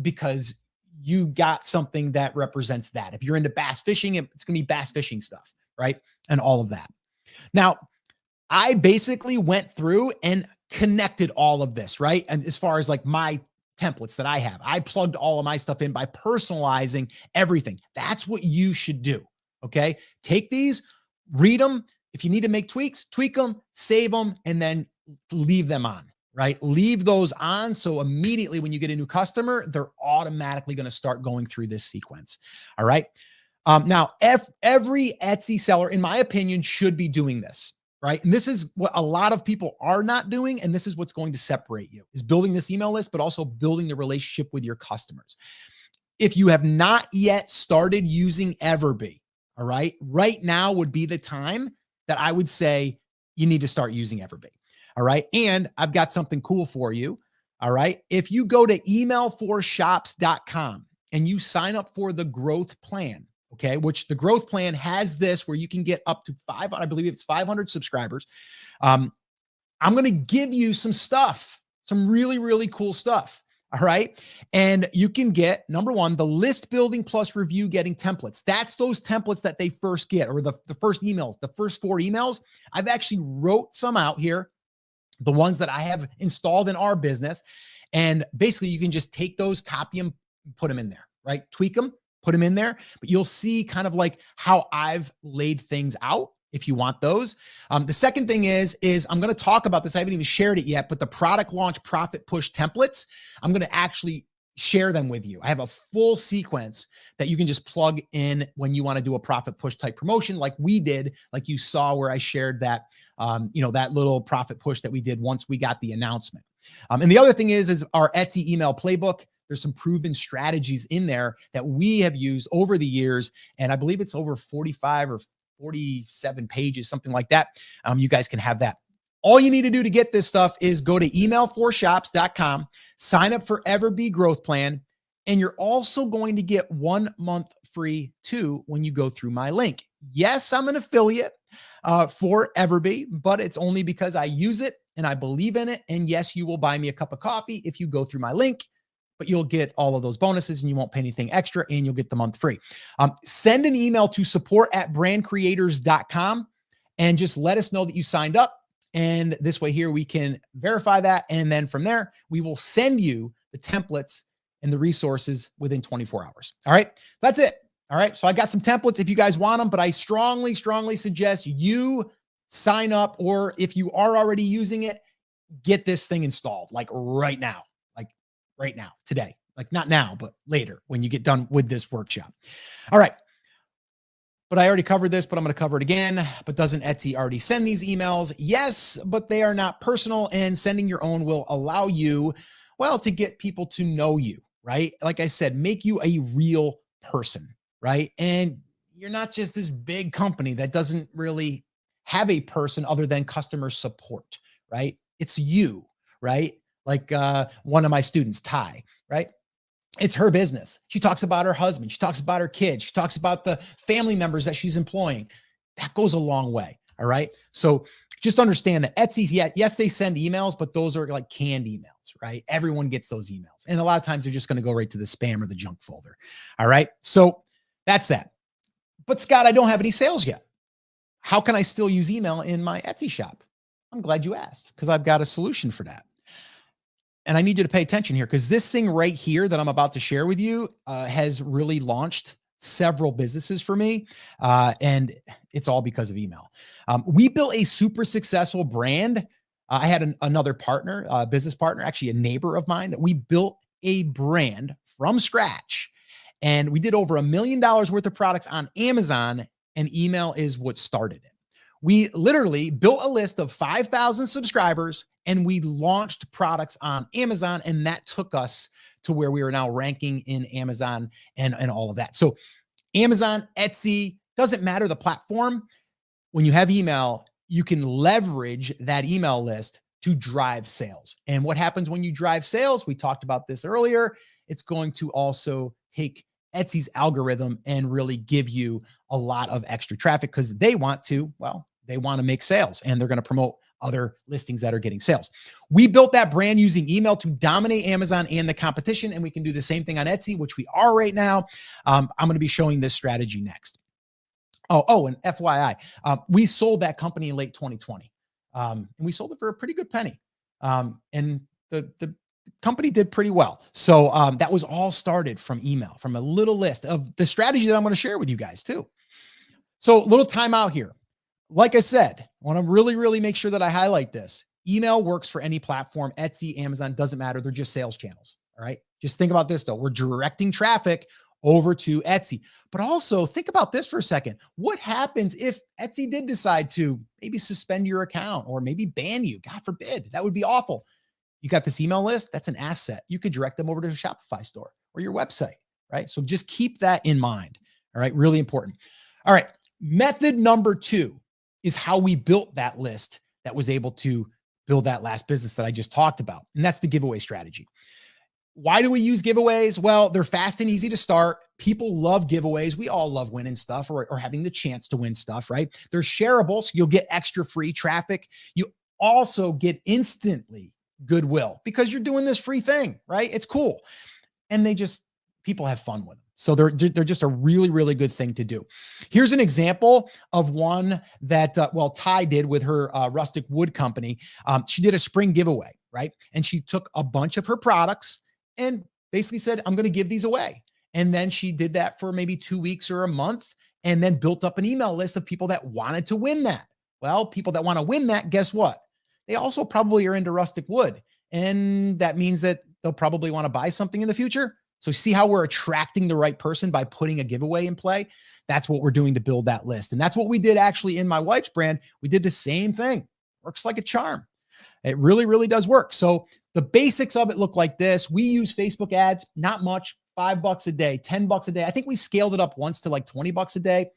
because you got something that represents that. If you're into bass fishing, it's going to be bass fishing stuff, right? And all of that. Now, I basically went through and connected all of this, right? And as far as like my templates that I have, I plugged all of my stuff in by personalizing everything. That's what you should do. Okay. Take these, read them. If you need to make tweaks, tweak them, save them, and then leave them on, right? Leave those on. So immediately when you get a new customer, they're automatically going to start going through this sequence. All right. Now, every Etsy seller, in my opinion, should be doing this. Right. And this is what a lot of people are not doing. And this is what's going to separate you, is building this email list, but also building the relationship with your customers. If you have not yet started using EverBee, all right now would be the time that I would say you need to start using EverBee. All right. And I've got something cool for you. All right. If you go to email4shops.com and you sign up for the growth plan, okay, which the growth plan has this where you can get up to I believe it's 500 subscribers. I'm going to give you some stuff, some really, really cool stuff. All right. And you can get, number one, the list building plus review getting templates. That's those templates that they first get, or the first emails, the first 4 emails. I've actually wrote some out here, the ones that I have installed in our business. And basically you can just take those, copy them, put them in there, right? Tweak them, put them in there, but you'll see kind of like how I've laid things out if you want those. The second thing is I'm going to talk about this. I haven't even shared it yet, but the product launch profit push templates, I'm going to actually share them with you. I have a full sequence that you can just plug in when you want to do a profit push type promotion like we did, like you saw where I shared that, that little profit push that we did once we got the announcement. And the other thing is our Etsy email playbook. There's some proven strategies in there that we have used over the years. And I believe it's over 45 or 47 pages, something like that. You guys can have that. All you need to do to get this stuff is go to email4shops.com, sign up for EverBee Growth Plan, and you're also going to get 1 month free too when you go through my link. Yes, I'm an affiliate for EverBee, but it's only because I use it and I believe in it. And yes, you will buy me a cup of coffee if you go through my link, but you'll get all of those bonuses and you won't pay anything extra and you'll get the month free. Send an email to support@brandcreators.com and just let us know that you signed up. And this way here, we can verify that. And then from there, we will send you the templates and the resources within 24 hours. All right. That's it. All right. So I got some templates if you guys want them, but I strongly, strongly suggest you sign up, or if you are already using it, get this thing installed like right now, today, like not now, but later when you get done with this workshop. All right. But I already covered this, but I'm going to cover it again. But doesn't Etsy already send these emails? Yes, but they are not personal, and sending your own will allow you, well, to get people to know you, right? Like I said, make you a real person, right? And you're not just this big company that doesn't really have a person other than customer support, right? It's you, right? Like one of my students, Ty, right? It's her business. She talks about her husband. She talks about her kids. She talks about the family members that she's employing. That goes a long way. All right. So just understand that Etsy's, yes, they send emails, but those are like canned emails, right? Everyone gets those emails. And a lot of times they're just going to go right to the spam or the junk folder. All right. So that's that. But Scott, I don't have any sales yet. How can I still use email in my Etsy shop? I'm glad you asked, because I've got a solution for that. And I need you to pay attention here, because this thing right here that I'm about to share with you has really launched several businesses for me. And it's all because of email. We built a super successful brand. I had another partner, a business partner, actually a neighbor of mine, that we built a brand from scratch. And we did over $1 million worth of products on Amazon, and email is what started it. We literally built a list of 5,000 subscribers and we launched products on Amazon, and that took us to where we are now ranking in Amazon and all of that. So Amazon, Etsy, doesn't matter the platform. When you have email, you can leverage that email list to drive sales. And what happens when you drive sales? We talked about this earlier. It's going to also take Etsy's algorithm and really give you a lot of extra traffic, because they want to make sales, and they're going to promote other listings that are getting sales. We built that brand using email to dominate Amazon and the competition, and we can do the same thing on Etsy, which we are right now. I'm going to be showing this strategy next. And FYI, we sold that company in late 2020, and we sold it for a pretty good penny. And the company did pretty well. So that was all started from email, from a little list of the strategy that I'm going to share with you guys too. So little time out here. Like I said, I want to really, really make sure that I highlight this. Email works for any platform. Etsy, Amazon, doesn't matter. They're just sales channels. All right. Just think about this though. We're directing traffic over to Etsy, but also think about this for a second. What happens if Etsy did decide to maybe suspend your account or maybe ban you? God forbid. That would be awful. You got this email list. That's an asset. You could direct them over to a Shopify store or your website, right? So just keep that in mind. All right. Really important. All right. Method number 2 is how we built that list that was able to build that last business that I just talked about. And that's the giveaway strategy. Why do we use giveaways? Well, they're fast and easy to start. People love giveaways. We all love winning stuff or having the chance to win stuff, right? They're shareable, so you'll get extra free traffic. You also get instantly goodwill because you're doing this free thing, right? It's cool. And people have fun with them. So they're just a really, really good thing to do. Here's an example of one that, Ty did with her rustic wood company. She did a spring giveaway, right? And she took a bunch of her products and basically said, I'm going to give these away. And then she did that for maybe 2 weeks or a month, and then built up an email list of people that wanted to win that. Well, people that want to win that, guess what? They also probably are into rustic wood. And that means that they'll probably want to buy something in the future. So see how we're attracting the right person by putting a giveaway in play? That's what we're doing to build that list. And that's what we did actually in my wife's brand. We did the same thing. Works like a charm. It really, really does work. So The basics of it look like this. We use Facebook ads, not much, $5 a day, $10 a day. I think we scaled it up once to like $20 a day,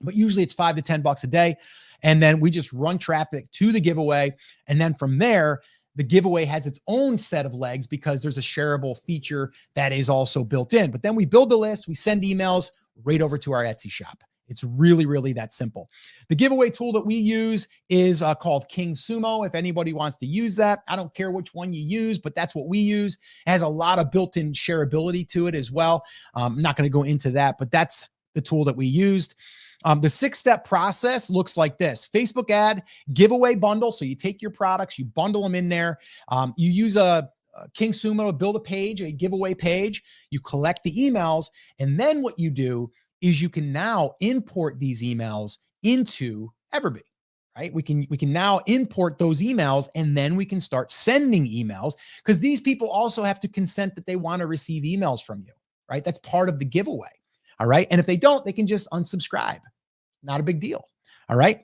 but usually it's $5 to $10 a day. And then we just run traffic to the giveaway. And then from there, the giveaway has its own set of legs because there's a shareable feature that is also built in. But then we build the list, we send emails right over to our Etsy shop. It's really, really that simple. The giveaway tool that we use is called King Sumo. If anybody wants to use that, I don't care which one you use, but that's what we use. It has a lot of built-in shareability to it as well. I'm not going to go into that, but that's the tool that we used. The 6-step process looks like this. Facebook ad, giveaway bundle. So you take your products, you bundle them in there. You use a King Sumo to build a page, a giveaway page. You collect the emails. And then what you do is you can now import these emails into EverBee, right? We can now import those emails, and then we can start sending emails, because these people also have to consent that they want to receive emails from you, right? That's part of the giveaway. All right. And if they don't, they can just unsubscribe. Not a big deal. All right.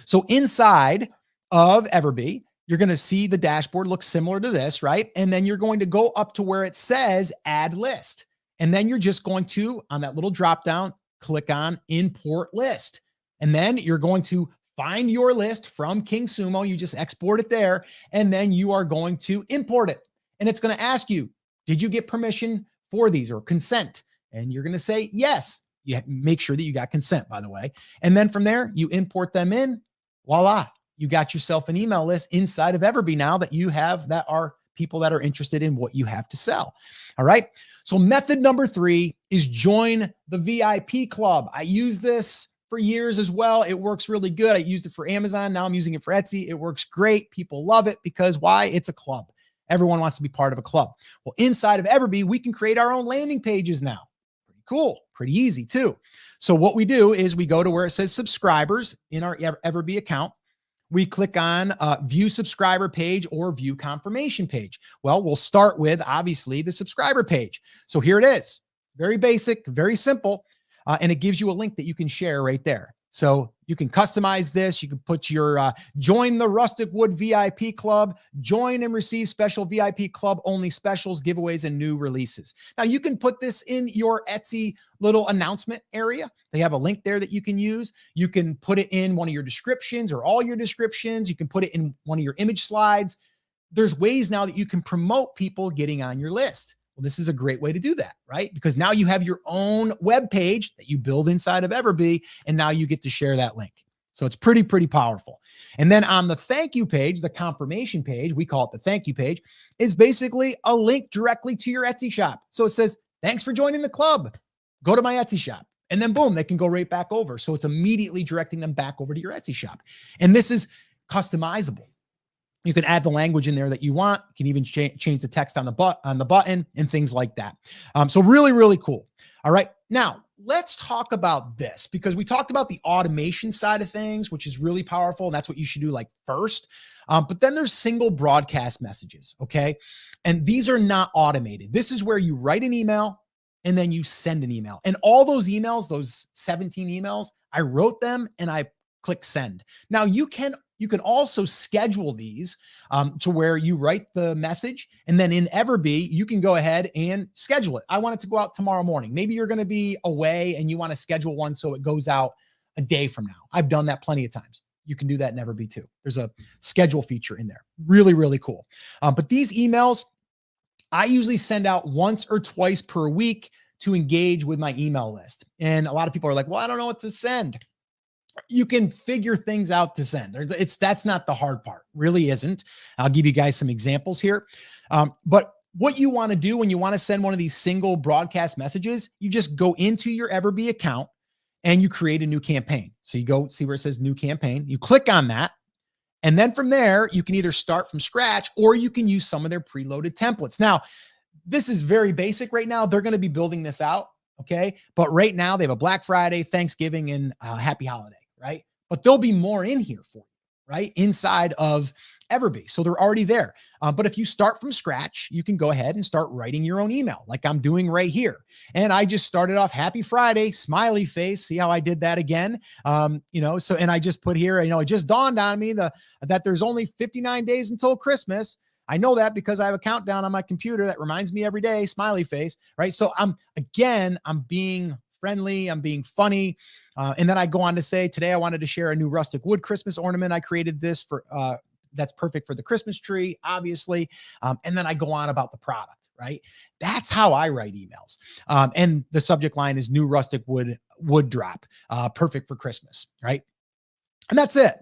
So inside of EverBee, you're going to see the dashboard looks similar to this, right? And then you're going to go up to where it says add list. And then you're just going to, on that little drop down, click on import list. And then you're going to find your list from King Sumo. You just export it there. And then you are going to import it. And it's going to ask you, did you get permission for these or consent? And you're going to say yes. You make sure that you got consent, by the way. And then from there, you import them in. Voila. You got yourself an email list inside of EverBee now that you have, that are people that are interested in what you have to sell. All right. So method number 3 is join the VIP club. I use this for years as well. It works really good. I used it for Amazon. Now I'm using it for Etsy. It works great. People love it because why? It's a club. Everyone wants to be part of a club. Well, inside of EverBee, we can create our own landing pages now. Pretty cool. Pretty easy too. So what we do is we go to where it says subscribers in our EverBee account. We click on view subscriber page or view confirmation page. Well, we'll start with obviously the subscriber page. So here it is. Very basic, very simple. And it gives you a link that you can share right there. So you can customize this. You can put your join the Rustic Wood VIP Club, join and receive special VIP club only specials, giveaways, and new releases. Now you can put this in your Etsy little announcement area. They have a link there that you can use. You can put it in one of your descriptions or all your descriptions. You can put it in one of your image slides. There's ways now that you can promote people getting on your list. Well, this is a great way to do that, right? Because now you have your own web page that you build inside of EverBee, and now you get to share that link. So it's pretty powerful. And then on the thank you page, the confirmation page, we call it the thank you page, is basically a link directly to your Etsy shop. So it says, thanks for joining the club. Go to my Etsy shop. And then boom, they can go right back over. So it's immediately directing them back over to your Etsy shop. And this is customizable. You can add the language in there that you want. You can even change the text on the button and things like that. So really cool. All right. Now let's talk about this, because we talked about the automation side of things, which is really powerful. And that's what you should do like first. But then there's single broadcast messages. Okay. And these are not automated. This is where you write an email and then you send an email, and all those emails, those 17 emails, I wrote them and I click send. Now you can also schedule these to where you write the message, and then in EverBee, you can go ahead and schedule it. I want it to go out tomorrow morning. Maybe you're going to be away and you want to schedule one so it goes out a day from now. I've done that plenty of times. You can do that in EverBee too. There's a schedule feature in there. Really cool. But these emails, I usually send out once or twice per week to engage with my email list. And a lot of people are like, well, I don't know what to send. You can figure things out to send. That's not the hard part. Really isn't. I'll give you guys some examples here. But what you want to do when you want to send one of these single broadcast messages, you just go into your EverBee account and you create a new campaign. So you go see where it says new campaign. You click on that. And then from there, you can either start from scratch or you can use some of their preloaded templates. Now, this is very basic right now. They're going to be building this out. Okay. But right now they have a Black Friday, Thanksgiving, and Happy Holiday, right? But there'll be more in here for you, right? Inside of EverBee. So they're already there. But if you start from scratch, you can go ahead and start writing your own email like I'm doing right here. And I just started off Happy Friday, smiley face. See how I did that again? And I just put here, it just dawned on me that there's only 59 days until Christmas. I know that because I have a countdown on my computer that reminds me every day, smiley face, right? So I'm being friendly, I'm being funny. And then I go on to say, today I wanted to share a new rustic wood Christmas ornament. I created this for, that's perfect for the Christmas tree, obviously. And then I go on about the product. Right. That's how I write emails. And the subject line is new rustic wood drop, perfect for Christmas. Right. And that's it.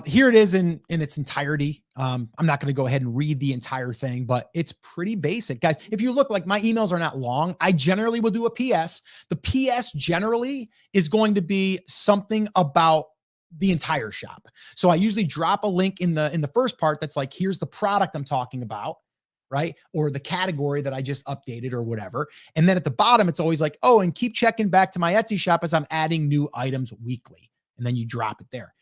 Here it is in its entirety. I'm not going to go ahead and read the entire thing, but it's pretty basic, guys. If you look, like, my emails are not long. I generally will do a PS. The PS generally is going to be something about the entire shop. So I usually drop a link in the first part that's like, here's the product I'm talking about, right? Or the category that I just updated or whatever. And then at the bottom, it's always like, oh, and keep checking back to my Etsy shop as I'm adding new items weekly. And then you drop it there.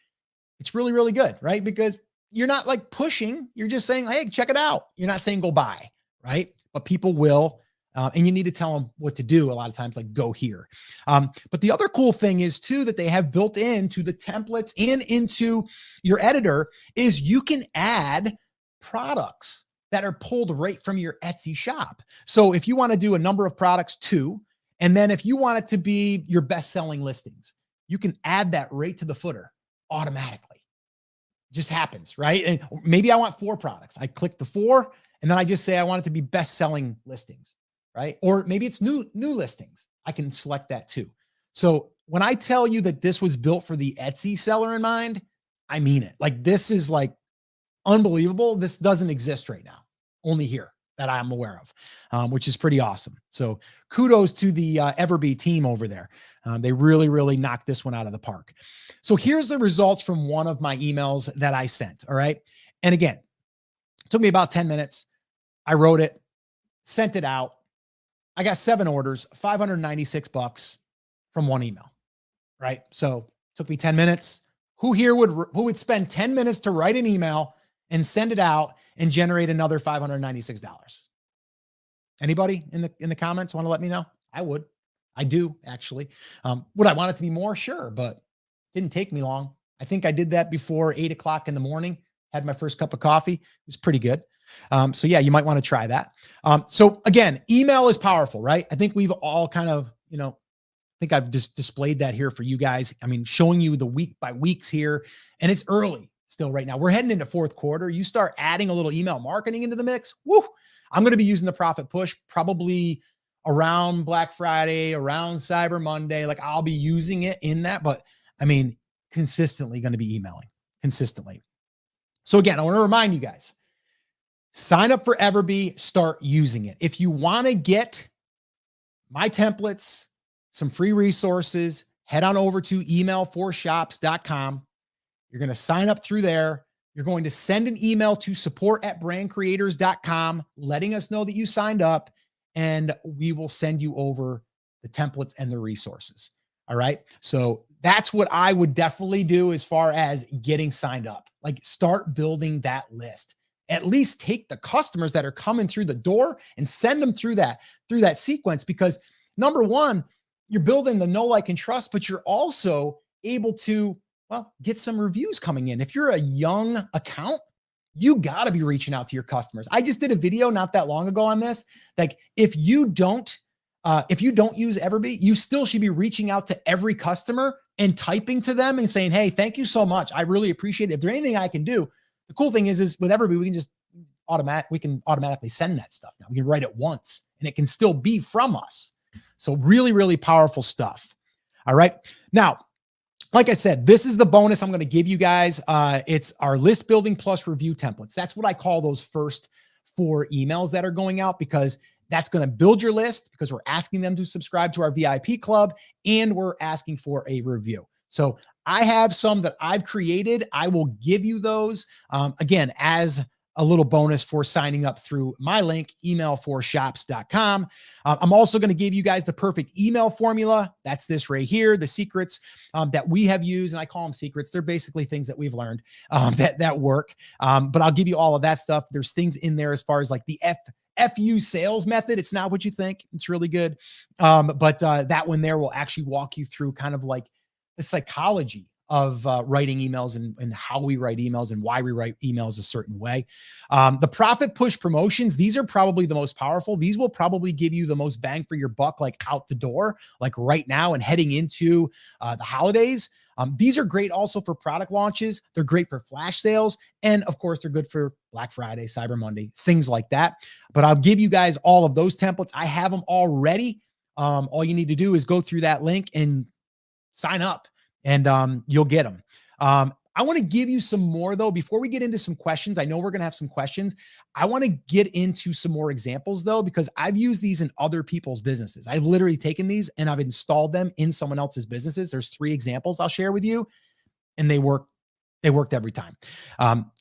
It's really, really good, right? Because you're not like pushing, you're just saying, hey, check it out. You're not saying go buy, right? But people will, and you need to tell them what to do a lot of times, like go here. But the other cool thing is too, that they have built into the templates and into your editor is you can add products that are pulled right from your Etsy shop. So if you want to do a number of products too, and then if you want it to be your best-selling listings, you can add that right to the footer automatically. Just happens, right? And maybe I want 4 products. I click the 4, and then I just say I want it to be best-selling listings, right? Or maybe it's new listings. I can select that too. So when I tell you that this was built for the Etsy seller in mind, I mean it. Like, this is like unbelievable. This doesn't exist right now, only here that I'm aware of, which is pretty awesome. So kudos to the EverBee team over there. They really, really knocked this one out of the park. So here's the results from one of my emails that I sent. All right. And again, it took me about 10 minutes. I wrote it, sent it out. I got 7 orders, $596 from one email. Right. So it took me 10 minutes. Who would spend 10 minutes to write an email and send it out and generate another $596? Anybody in the comments want to let me know? I would. I do, actually. Would I want it to be more? Sure, but it didn't take me long. I think I did that before 8 o'clock in the morning, had my first cup of coffee. It was pretty good. So yeah, you might want to try that. So again, email is powerful, right? I think we've all kind of, I think I've just displayed that here for you guys. I mean, showing you the week by weeks here, and it's early still right now. We're heading into 4th quarter. You start adding a little email marketing into the mix. Woo! I'm going to be using the profit push probably around Black Friday, around Cyber Monday. Like, I'll be using it in that, but I mean, consistently going to be emailing consistently. So again, I want to remind you guys, sign up for EverBee, start using it. If you want to get my templates, some free resources, head on over to email4shops.com. You're going to sign up through there. You're going to send an email to support@brandcreators.com, letting us know that you signed up, and we will send you over the templates and the resources. All right. So that's what I would definitely do as far as getting signed up. Like, start building that list. At least take the customers that are coming through the door and send them through that sequence, because number one, you're building the know, like, and trust, but you're also able to, well, get some reviews coming in. If you're a young account, you got to be reaching out to your customers. I just did a video not that long ago on this. Like, if you don't use EverBee, you still should be reaching out to every customer and typing to them and saying, hey, thank you so much. I really appreciate it. If there's anything I can do, the cool thing is with EverBee, we can automatically send that stuff now. We can write it once and it can still be from us. So really, really powerful stuff. All right. Now, like I said, this is the bonus I'm going to give you guys. It's our list building plus review templates. That's what I call those first 4 emails that are going out, because that's going to build your list, because we're asking them to subscribe to our VIP club and we're asking for a review. So I have some that I've created. I will give you those again as a little bonus for signing up through my link, email4shops.com. I'm also going to give you guys the perfect email formula. That's this right here, the secrets that we have used. And I call them secrets. They're basically things that we've learned that work. But I'll give you all of that stuff. There's things in there as far as like the FU sales method. It's not what you think. It's really good. But that one there will actually walk you through kind of like the psychology writing emails and how we write emails and why we write emails a certain way. The profit push promotions, these are probably the most powerful. These will probably give you the most bang for your buck, like out the door, like right now and heading into the holidays. These are great also for product launches. They're great for flash sales. And of course, they're good for Black Friday, Cyber Monday, things like that. But I'll give you guys all of those templates. I have them already. All you need to do is go through that link and sign up, and you'll get them. I want to give you some more though, before we get into some questions. I know we're going to have some questions. I want to get into some more examples though, because I've used these in other people's businesses. I've literally taken these and I've installed them in someone else's businesses. There's 3 examples I'll share with you, and they worked every time.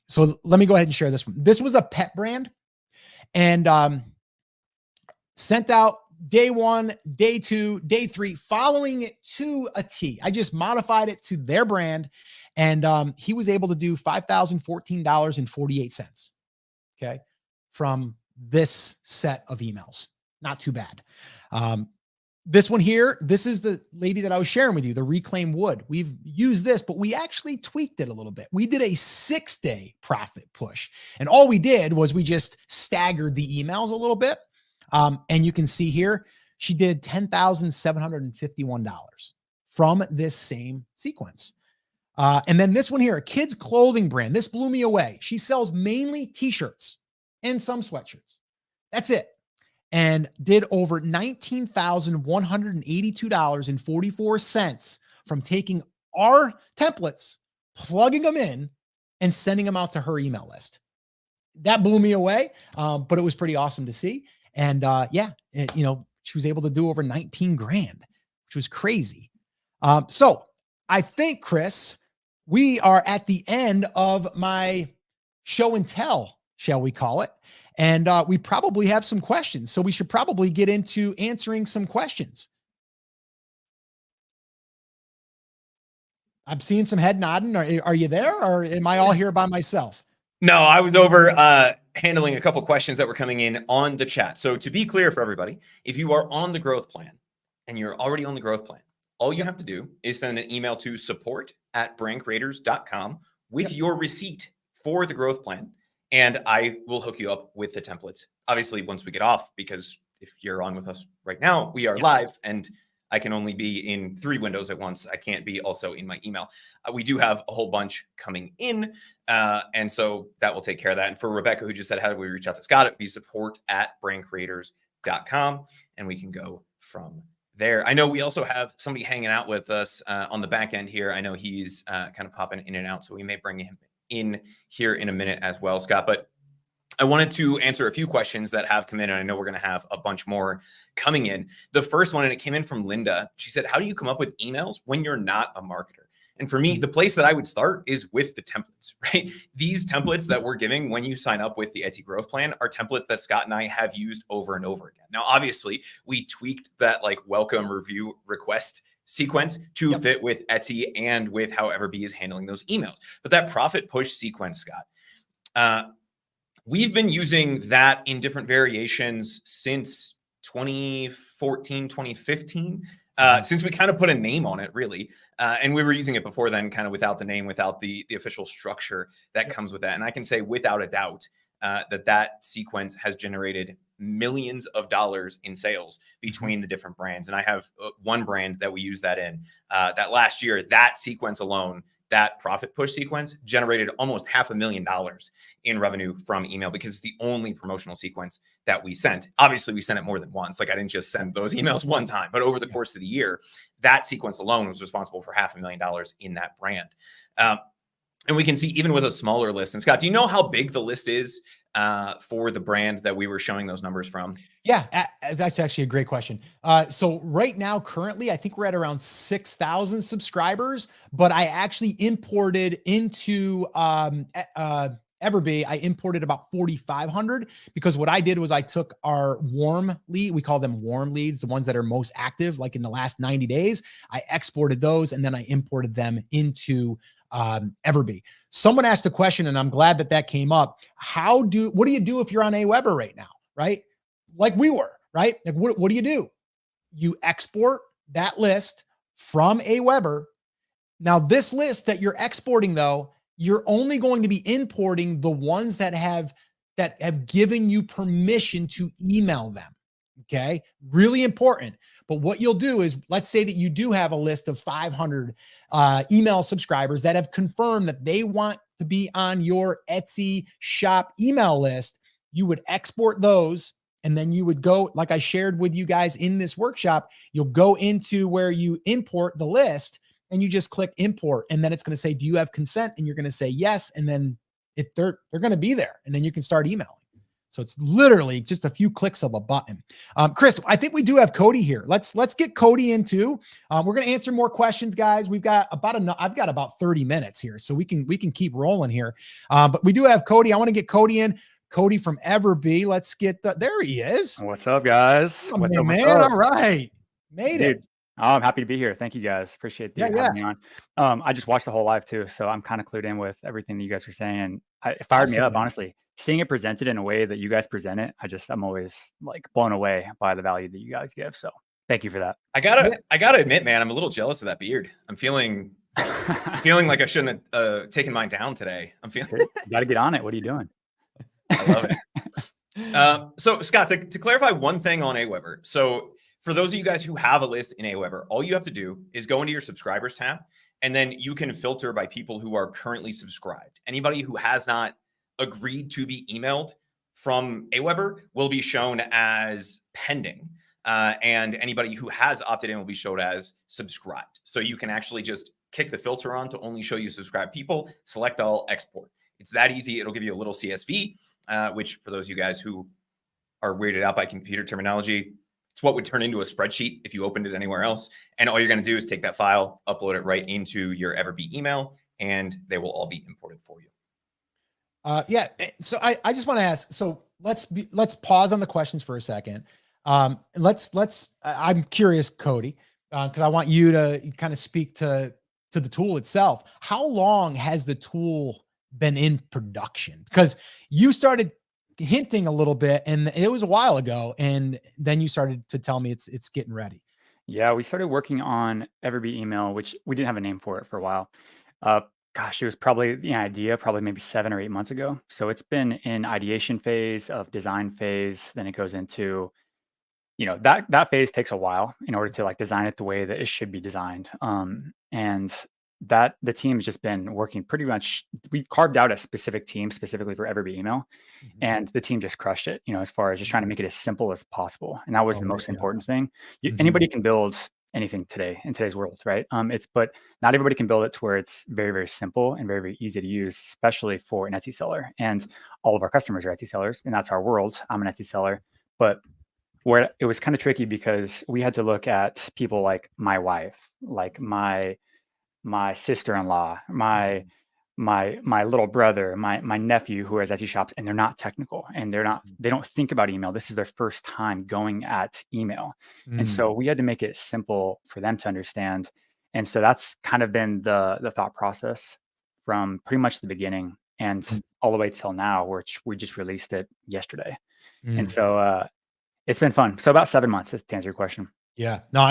So let me go ahead and share this one. This was a pet brand, and sent out day 1, day 2, day 3, following it to a T. I just modified it to their brand, and he was able to do $5,014.48. Okay. From this set of emails. Not too bad. This one here, this is the lady that I was sharing with you, the Reclaim Wood. We've used this, but we actually tweaked it a little bit. We did a 6-day profit push, and all we did was we just staggered the emails a little bit. And you can see here, she did $10,751 from this same sequence. And then this one here, a kids clothing brand. This blew me away. She sells mainly t-shirts and some sweatshirts. That's it. And did over $19,182.44 from taking our templates, plugging them in, and sending them out to her email list. That blew me away. But it was pretty awesome to see. And she was able to do over 19 grand, which was crazy. So I think, Chris, we are at the end of my show and tell, shall we call it? And we probably have some questions. So we should probably get into answering some questions. I'm seeing some head nodding. Are you there, or am I all here by myself? No, I was over handling a couple questions that were coming in on the chat. So to be clear for everybody, if you are on the growth plan and you're already on the growth plan, all you have to do is send an email to support@brandcreators.com with your receipt for the growth plan, and I will hook you up with the templates. Obviously, once we get off, because if you're on with us right now, we are live, and I can only be in 3 windows at once. I can't be also in my email. We do have a whole bunch coming in. And so that will take care of that. And for Rebecca, who just said, how do we reach out to Scott? It'd be support@brandcreators.com, and we can go from there. I know we also have somebody hanging out with us on the back end here. I know he's kind of popping in and out, so we may bring him in here in a minute as well, Scott. But I wanted to answer a few questions that have come in, and I know we're going to have a bunch more coming in. The first one, and it came in from Linda. She said, how do you come up with emails when you're not a marketer? And for me, the place that I would start is with the templates, right? These templates that we're giving when you sign up with the Etsy Growth Plan are templates that Scott and I have used over and over again. Now, obviously, we tweaked that like welcome review request sequence to fit with Etsy and with how EverBee is handling those emails. But that profit push sequence, Scott, we've been using that in different variations since 2014, 2015, since we kind of put a name on it, really. And we were using it before then, kind of without the name, without the official structure that comes with that. And I can say without a doubt that sequence has generated millions of dollars in sales between the different brands. And I have one brand that we use that in that last year, that sequence alone, that profit push sequence generated almost $500,000 in revenue from email, because it's the only promotional sequence that we sent. Obviously, we sent it more than once. Like, I didn't just send those emails one time, but over the course of the year, that sequence alone was responsible for $500,000 in that brand. And we can see even with a smaller list. And Scott, do you know how big the list is for the brand that we were showing those numbers from? Yeah, that's actually a great question. So right now, currently, I think we're at around 6,000 subscribers, but I actually imported into EverBee, I imported about 4,500, because what I did was I took our warm lead, we call them warm leads, the ones that are most active, like in the last 90 days, I exported those and then I imported them into EverBee. Someone asked a question, and I'm glad that that came up. What do you do if you're on Aweber right now, right? Like we were, right? Like what do? You export that list from Aweber, Now, this list that you're exporting, though, you're only going to be importing the ones that have given you permission to email them. Okay. Really important. But what you'll do is, let's say that you do have a list of 500 email subscribers that have confirmed that they want to be on your Etsy shop email list. You would export those. And then you would go, like I shared with you guys in this workshop, you'll go into where you import the list and you just click import. And then it's going to say, do you have consent? And you're going to say yes. And then they're going to be there. And then you can start emailing. So it's literally just a few clicks of a button. Chris, I think we do have Cody here. Let's get Cody in too. We're going to answer more questions, guys. I've got about 30 minutes here, so we can keep rolling here. But we do have Cody. I want to get Cody in. Cody from EverBee. Let's get there he is. What's up, guys? What's up, man? All right. Made it. Oh, I'm happy to be here. Thank you guys. Appreciate you having me on. I just watched the whole live too, so I'm kind of clued in with everything that you guys were saying. And it fired me up, honestly. Seeing it presented in a way that you guys present it, I'm always like blown away by the value that you guys give. So thank you for that. I gotta admit, man, I'm a little jealous of that beard. I'm feeling like I shouldn't have taken mine down today. I'm feeling you gotta get on it. What are you doing? I love it. So Scott, to clarify one thing on Aweber. So for those of you guys who have a list in Aweber, all you have to do is go into your subscribers tab, and then you can filter by people who are currently subscribed. Anybody who has not agreed to be emailed from Aweber will be shown as pending. And anybody who has opted in will be shown as subscribed. So you can actually just kick the filter on to only show you subscribed people, select all, export. It's that easy. It'll give you a little CSV, which for those of you guys who are weirded out by computer terminology, it's what would turn into a spreadsheet if you opened it anywhere else. And all you're going to do is take that file, upload it right into your EverBee email, and they will all be imported for you. Yeah. So I just want to ask, so let's pause on the questions for a second. I'm curious, Cody, because I want you to kind of speak to the tool itself. How long has the tool been in production? Because you started hinting a little bit and it was a while ago, and then you started to tell me it's getting ready. Yeah, we started working on EverBee email, which we didn't have a name for it for a while. Gosh, it was probably the idea, maybe 7 or 8 months ago. So it's been in ideation phase, of design phase. Then it goes into, that phase takes a while in order to like design it the way that it should be designed. And that the team has just been working pretty much. We carved out a specific team specifically for EverBee email, and the team just crushed it. As far as just trying to make it as simple as possible, and that was the most important thing. Anybody can build anything today in today's world, right? But not everybody can build it to where it's very, very simple and very, very easy to use, especially for an Etsy seller. And all of our customers are Etsy sellers, and that's our world. I'm an Etsy seller, but where it was kind of tricky because we had to look at people like my wife, like my sister-in-law, my little brother, my nephew who has Etsy shops, and they're not technical, and they don't think about email. This is their first time going at email. And so we had to make it simple for them to understand. And so that's kind of been the thought process from pretty much the beginning and all the way till now, which we just released it yesterday. And so it's been fun. So about 7 months, to answer your question. Yeah, no,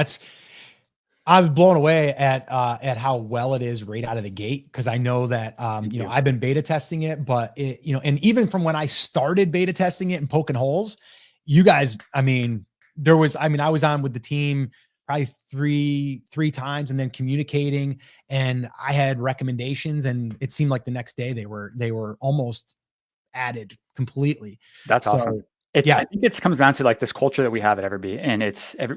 I was blown away at how well it is right out of the gate. Because I know that, I've been beta testing it, but and even from when I started beta testing it and poking holes, you guys, I was on with the team probably three times and then communicating, and I had recommendations, and it seemed like the next day they were almost added completely. That's awesome. I think it comes down to like this culture that we have at EverBee, and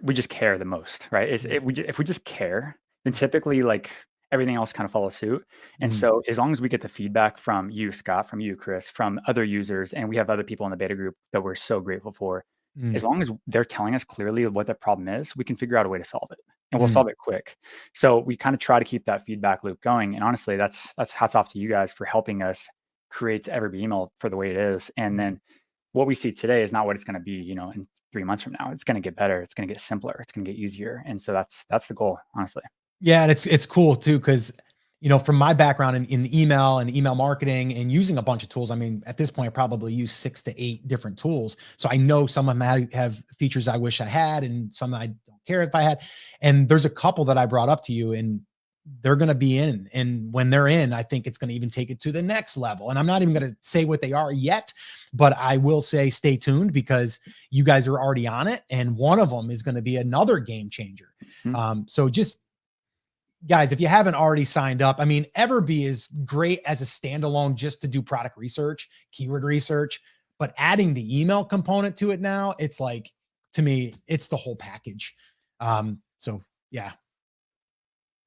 we just care the most, right? If we just care, then typically like everything else kind of follows suit. And so as long as we get the feedback from you, Scott, from you, Chris, from other users, and we have other people in the beta group that we're so grateful for, as long as they're telling us clearly what the problem is, we can figure out a way to solve it, and we'll solve it quick. So we kind of try to keep that feedback loop going. And honestly, that's hats off to you guys for helping us create EverBee email for the way it is. And then what we see today is not what it's going to be, in 3 months from now. It's going to get better. It's going to get simpler. It's going to get easier. And so that's the goal, honestly. Yeah. And it's cool too, because, from my background in email and email marketing and using a bunch of tools, at this point, I probably use 6 to 8 different tools. So I know some of them have features I wish I had, and some that I don't care if I had. And there's a couple that I brought up to you, and they're going to be in. And when they're in, I think it's going to even take it to the next level. And I'm not even going to say what they are yet, but I will say stay tuned, because you guys are already on it. And one of them is going to be another game changer. So just, guys, if you haven't already signed up, I mean, EverBee is great as a standalone just to do product research, keyword research, but adding the email component to it now, it's like, to me, it's the whole package. So yeah,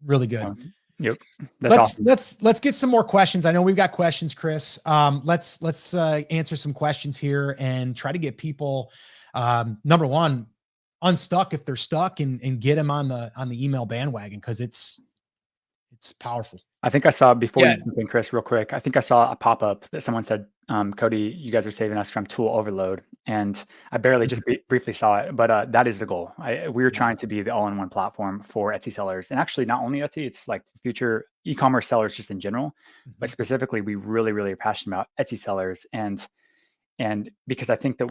really good. Yep. That's awesome. Let's get some more questions. I know we've got questions, Chris. Let's answer some questions here and try to get people, number one, unstuck if they're stuck, and get them on the email bandwagon, because it's powerful. I think I saw, before you jump in, Chris, real quick, I think I saw a pop-up that someone said, Cody, you guys are saving us from tool overload. And I barely just briefly saw it, but that is the goal. We were trying to be the all-in-one platform for Etsy sellers. And actually not only Etsy, it's like future e-commerce sellers just in general, but specifically, we really, really are passionate about Etsy sellers. And because I think that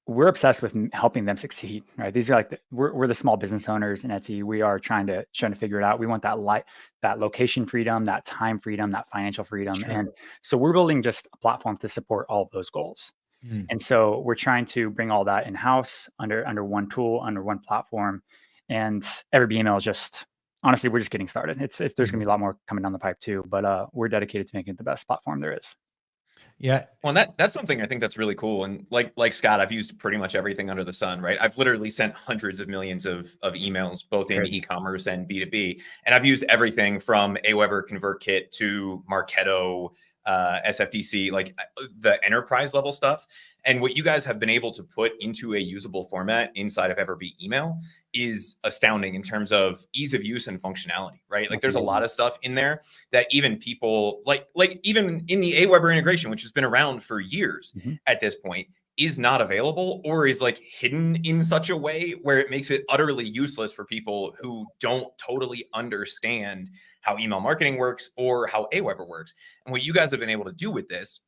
we're obsessed with helping them succeed, right? These are like, we're the small business owners in Etsy. We are trying to figure it out. We want that location freedom, that time freedom, that financial freedom. Sure. And so we're building just a platform to support all of those goals. And so we're trying to bring all that in-house under one tool, under one platform. And EverBee email is just, honestly, we're just getting started. There's going to be a lot more coming down the pipe too, but we're dedicated to making it the best platform there is. Yeah. Well, that's something I think that's really cool. And like Scott, I've used pretty much everything under the sun, right? I've literally sent hundreds of millions of emails, both in e-commerce and B2B. And I've used everything from Aweber ConvertKit to Marketo, SFDC, like the enterprise level stuff. And what you guys have been able to put into a usable format inside of EverBee email is astounding in terms of ease of use and functionality, right? Like there's a lot of stuff in there that even people like even in the Aweber integration, which has been around for years at this point, is not available or is like hidden in such a way where it makes it utterly useless for people who don't totally understand how email marketing works or how Aweber works. And what you guys have been able to do with this,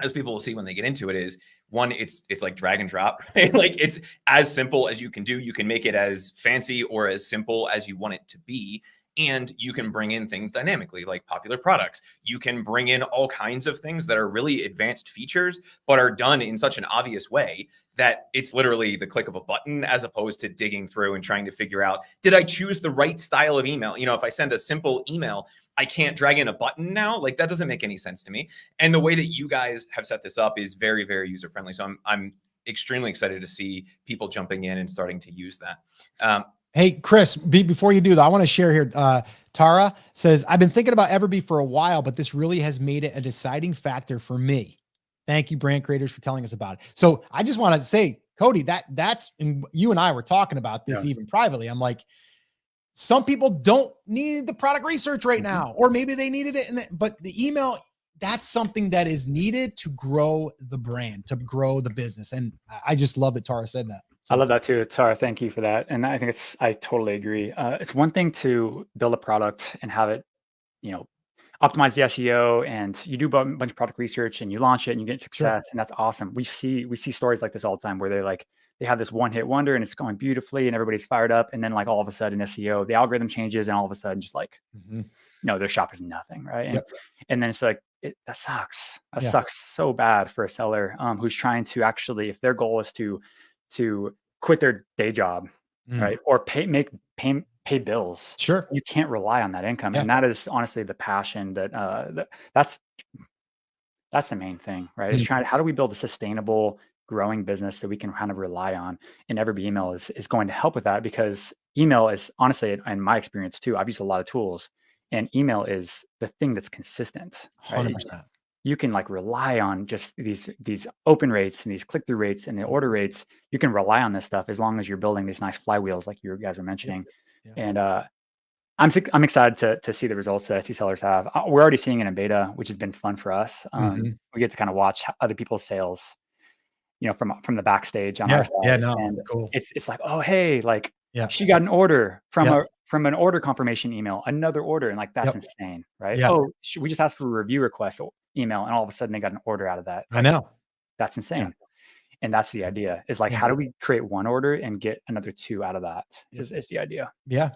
as people will see when they get into it, is one, it's like drag and drop, right? Like it's as simple as you can do. You can make it as fancy or as simple as you want it to be. And you can bring in things dynamically, like popular products. You can bring in all kinds of things that are really advanced features, but are done in such an obvious way that it's literally the click of a button, as opposed to digging through and trying to figure out, did I choose the right style of email? You know, if I send a simple email, I can't drag in a button now. Like that doesn't make any sense to me. And the way that you guys have set this up is very, very user friendly. So I'm extremely excited to see people jumping in and starting to use that. Hey, Chris, before you do that, I want to share here. Tara says, I've been thinking about EverBee for a while, but this really has made it a deciding factor for me. Thank you, brand creators, for telling us about it. So I just want to say, Cody, that's, and you and I were talking about this even privately. I'm like, some people don't need the product research right now, or maybe they needed it, but the email, that's something that is needed to grow the brand, to grow the business. And I just love that Tara said that. So. I love that too, Tara. Thank you for that. And I think I totally agree. It's one thing to build a product and have it, optimize the SEO, and you do a bunch of product research and you launch it and you get success, and that's awesome. We see stories like this all the time where they have this one hit wonder and it's going beautifully and everybody's fired up, and then like all of a sudden SEO, the algorithm changes, and all of a sudden just like their shop is nothing, right? And then it's like that sucks. That sucks so bad for a seller who's trying to actually, if their goal is to quit their day job, right, or pay bills. Sure, you can't rely on that income, and that is honestly the passion that's the main thing, right? Is trying to, how do we build a sustainable, growing business that we can kind of rely on? And EverBee email is going to help with that, because email is, honestly, in my experience too, I've used a lot of tools, and email is the thing that's consistent. Right? 100%. You can like rely on just these open rates and these click-through rates and the order rates. You can rely on this stuff as long as you're building these nice flywheels like you guys were mentioning. And I'm excited to see the results that Etsy sellers have. We're already seeing it in beta, which has been fun for us. We get to kind of watch other people's sales, from the backstage on our side. And cool. It's like, oh, hey, like she got an order from an order confirmation email, another order, and like that's insane, right? Oh, we just asked for a review request email, and all of a sudden they got an order out of that. I know. That's insane. And that's the idea, is like, how do we create one order and get another two out of that is the idea. Yeah.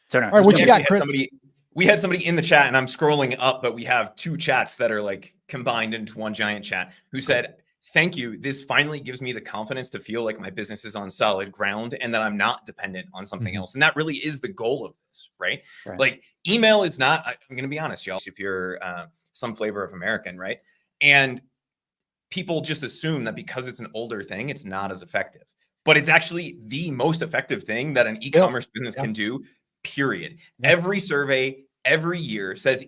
So no, All right, what just you We got, actually Chris? we had somebody in the chat, and I'm scrolling up, but we have two chats that are like combined into one giant chat, who said, "Thank you. This finally gives me the confidence to feel like my business is on solid ground and that I'm not dependent on something else." And that really is the goal of this, right? Right. Like email is not, I'm going to be honest, y'all, if you're some flavor of American, right? And people just assume that because it's an older thing, it's not as effective. But it's actually the most effective thing that an e-commerce business can do, period. Every survey, every year says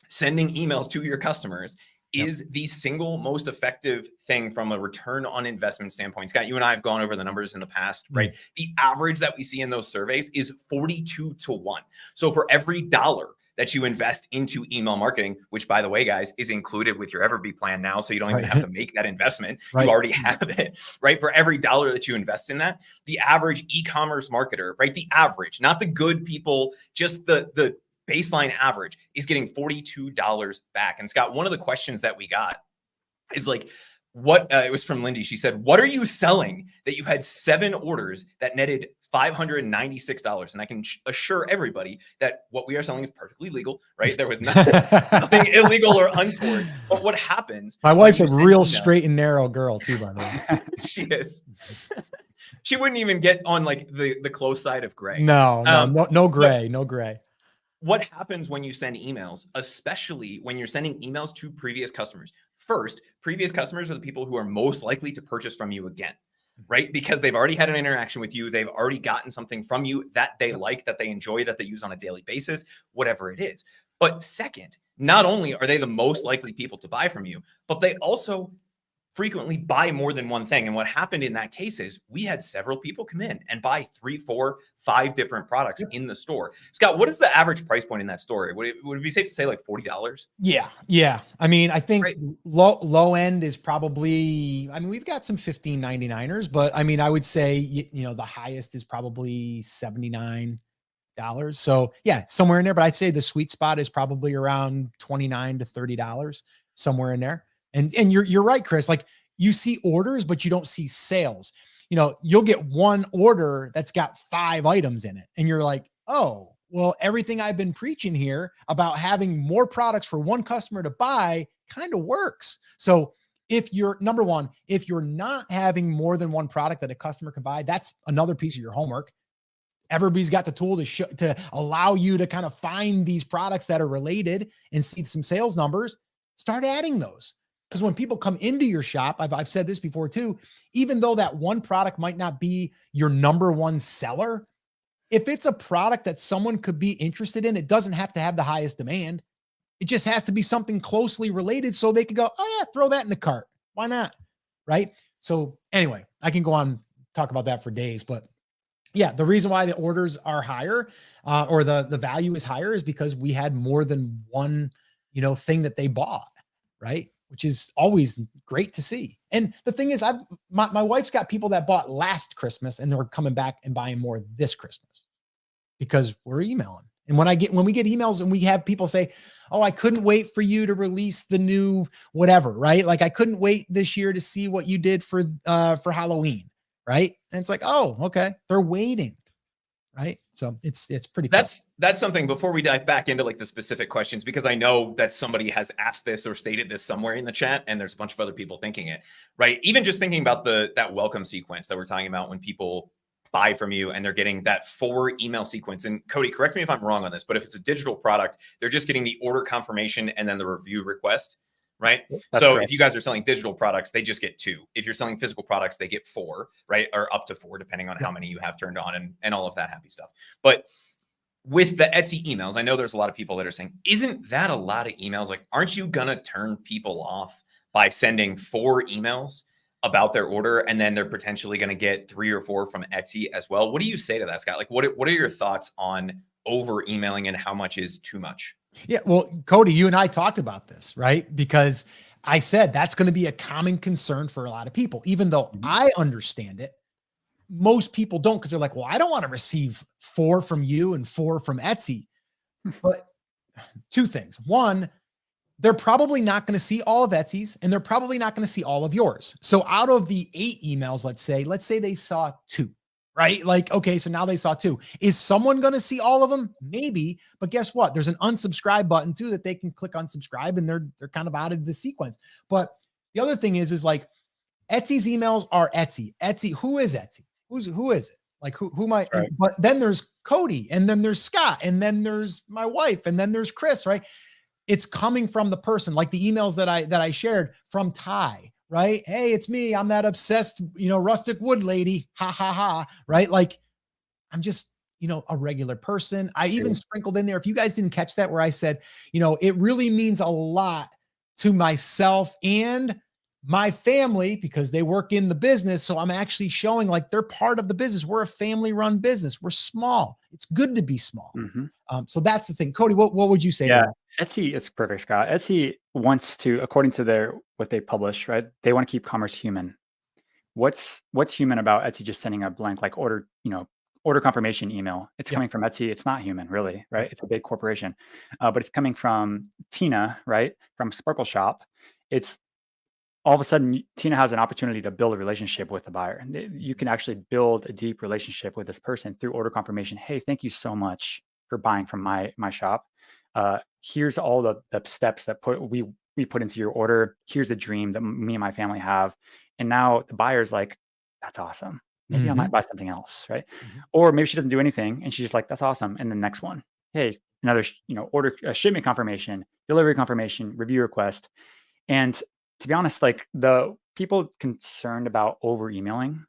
sending emails to your customers is the single most effective thing from a return on investment standpoint. Scott, you and I have gone over the numbers in the past, right? The average that we see in those surveys is 42 to 1. So for every dollar that you invest into email marketing, which by the way, guys, is included with your EverBee plan now. So you don't even have to make that investment. You already have it, right? For every dollar that you invest in that, the average e-commerce marketer, right? The average, not the good people, just the baseline average is getting $42 back. And Scott, one of the questions that we got is like, it was from Lindy. She said, "What are you selling that you had 7 orders that netted $596? And I can assure everybody that what we are selling is perfectly legal, right? There was nothing illegal or untoward. But what happens? My wife's a real straight and narrow girl too, by the way. She is. She wouldn't even get on like the close side of gray. No gray, no gray. What happens when you send emails, especially when you're sending emails to previous customers? First, previous customers are the people who are most likely to purchase from you again, right? Because they've already had an interaction with you. They've already gotten something from you that they like, that they enjoy, that they use on a daily basis, whatever it is. But second, not only are they the most likely people to buy from you, but they also frequently buy more than one thing. And what happened in that case is we had several people come in and buy 3, 4, 5 different products in the store. Scott, what is the average price point in that store? Would it be safe to say like $40? Yeah. I mean, I think low end is probably, I mean, we've got some $15.99ers, but I mean, I would say, you know, the highest is probably $79. So yeah, somewhere in there, but I'd say the sweet spot is probably around $29 to $30, somewhere in there. And you're right, Chris, like you see orders, but you don't see sales. You know, you'll get one order that's got 5 items in it. And you're like, oh, well, everything I've been preaching here about having more products for one customer to buy kind of works. So if you're number one, if you're not having more than one product that a customer can buy, that's another piece of your homework. EverBee's got the tool to allow you to kind of find these products that are related and see some sales numbers. Start adding those. Because when people come into your shop, I've said this before too, even though that one product might not be your number one seller, if it's a product that someone could be interested in, it doesn't have to have the highest demand. It just has to be something closely related so they could go, oh yeah, throw that in the cart. Why not? Right? So anyway, I can go on, talk about that for days, but yeah, the reason why the orders are higher or the value is higher is because we had more than one, you know, thing that they bought, right? Which is always great to see. And the thing is, my wife's got people that bought last Christmas and they're coming back and buying more this Christmas because we're emailing. And when we get emails and we have people say, oh, I couldn't wait for you to release the new whatever, right? Like I couldn't wait this year to see what you did for Halloween, right? And it's like, oh, okay. They're waiting. Right. So it's pretty cool. That's something before we dive back into like the specific questions, because I know that somebody has asked this or stated this somewhere in the chat and there's a bunch of other people thinking it, right? Even just thinking about that welcome sequence that we're talking about when people buy from you and they're getting that 4 email sequence. And Cody, correct me if I'm wrong on this, but if it's a digital product, they're just getting the order confirmation and then the review request. Right. That's so correct. if you guys are selling digital products, they just get 2. If you're selling physical products, they get 4, right? Or up to 4, depending on how many you have turned on and all of that happy stuff. But with the Etsy emails, I know there's a lot of people that are saying, isn't that a lot of emails? Like, aren't you going to turn people off by sending 4 emails about their order and then they're potentially going to get 3 or 4 from Etsy as well? What do you say to that, Scott? Like, what are your thoughts on over emailing and how much is too much? Yeah. Well, Cody, you and I talked about this, right? Because I said that's going to be a common concern for a lot of people, even though I understand it. Most people don't, because they're like, well, I don't want to receive 4 from you and 4 from Etsy. But 2 things. One, they're probably not going to see all of Etsy's and they're probably not going to see all of yours. So out of the 8 emails, let's say they saw 2, right? Like, okay, so now they saw 2. Is someone going to see all of them? Maybe, but guess what? There's an unsubscribe button too that they can click unsubscribe, and they're kind of out of the sequence. But the other thing is like Etsy's emails are Etsy. Etsy, who is Etsy? Who is it? Like who might, Right. but then there's Cody, and then there's Scott, and then there's my wife, and then there's Chris, right? It's coming from the person, like the emails that I shared from Ty, right? Hey, it's me. I'm that obsessed, rustic wood lady. Ha ha ha. Right. Like I'm just, a regular person. I even sprinkled in there, if you guys didn't catch that, where I said, it really means a lot to myself and my family because they work in the business. So I'm actually showing like they're part of the business. We're a family run business. We're small. It's good to be small. So that's the thing. Cody, what would you say to that? Etsy, it's perfect, Scott. Etsy wants to, according to what they publish, right? They want to keep commerce human. What's human about Etsy just sending a blank like order confirmation email? It's coming from Etsy. It's not human, really, right? It's a big corporation, but it's coming from Tina, right? From Sparkle Shop. It's all of a sudden Tina has an opportunity to build a relationship with the buyer. You can actually build a deep relationship with this person through order confirmation. Hey, thank you so much for buying from my shop. Here's all the steps that we put into your order. Here's the dream that me and my family have. And now the buyer's like, that's awesome. Maybe I might buy something else, right? Or maybe she doesn't do anything and she's just like, that's awesome. And the next one, hey, another order shipment confirmation, delivery confirmation, review request. And to be honest, like the people concerned about over emailing,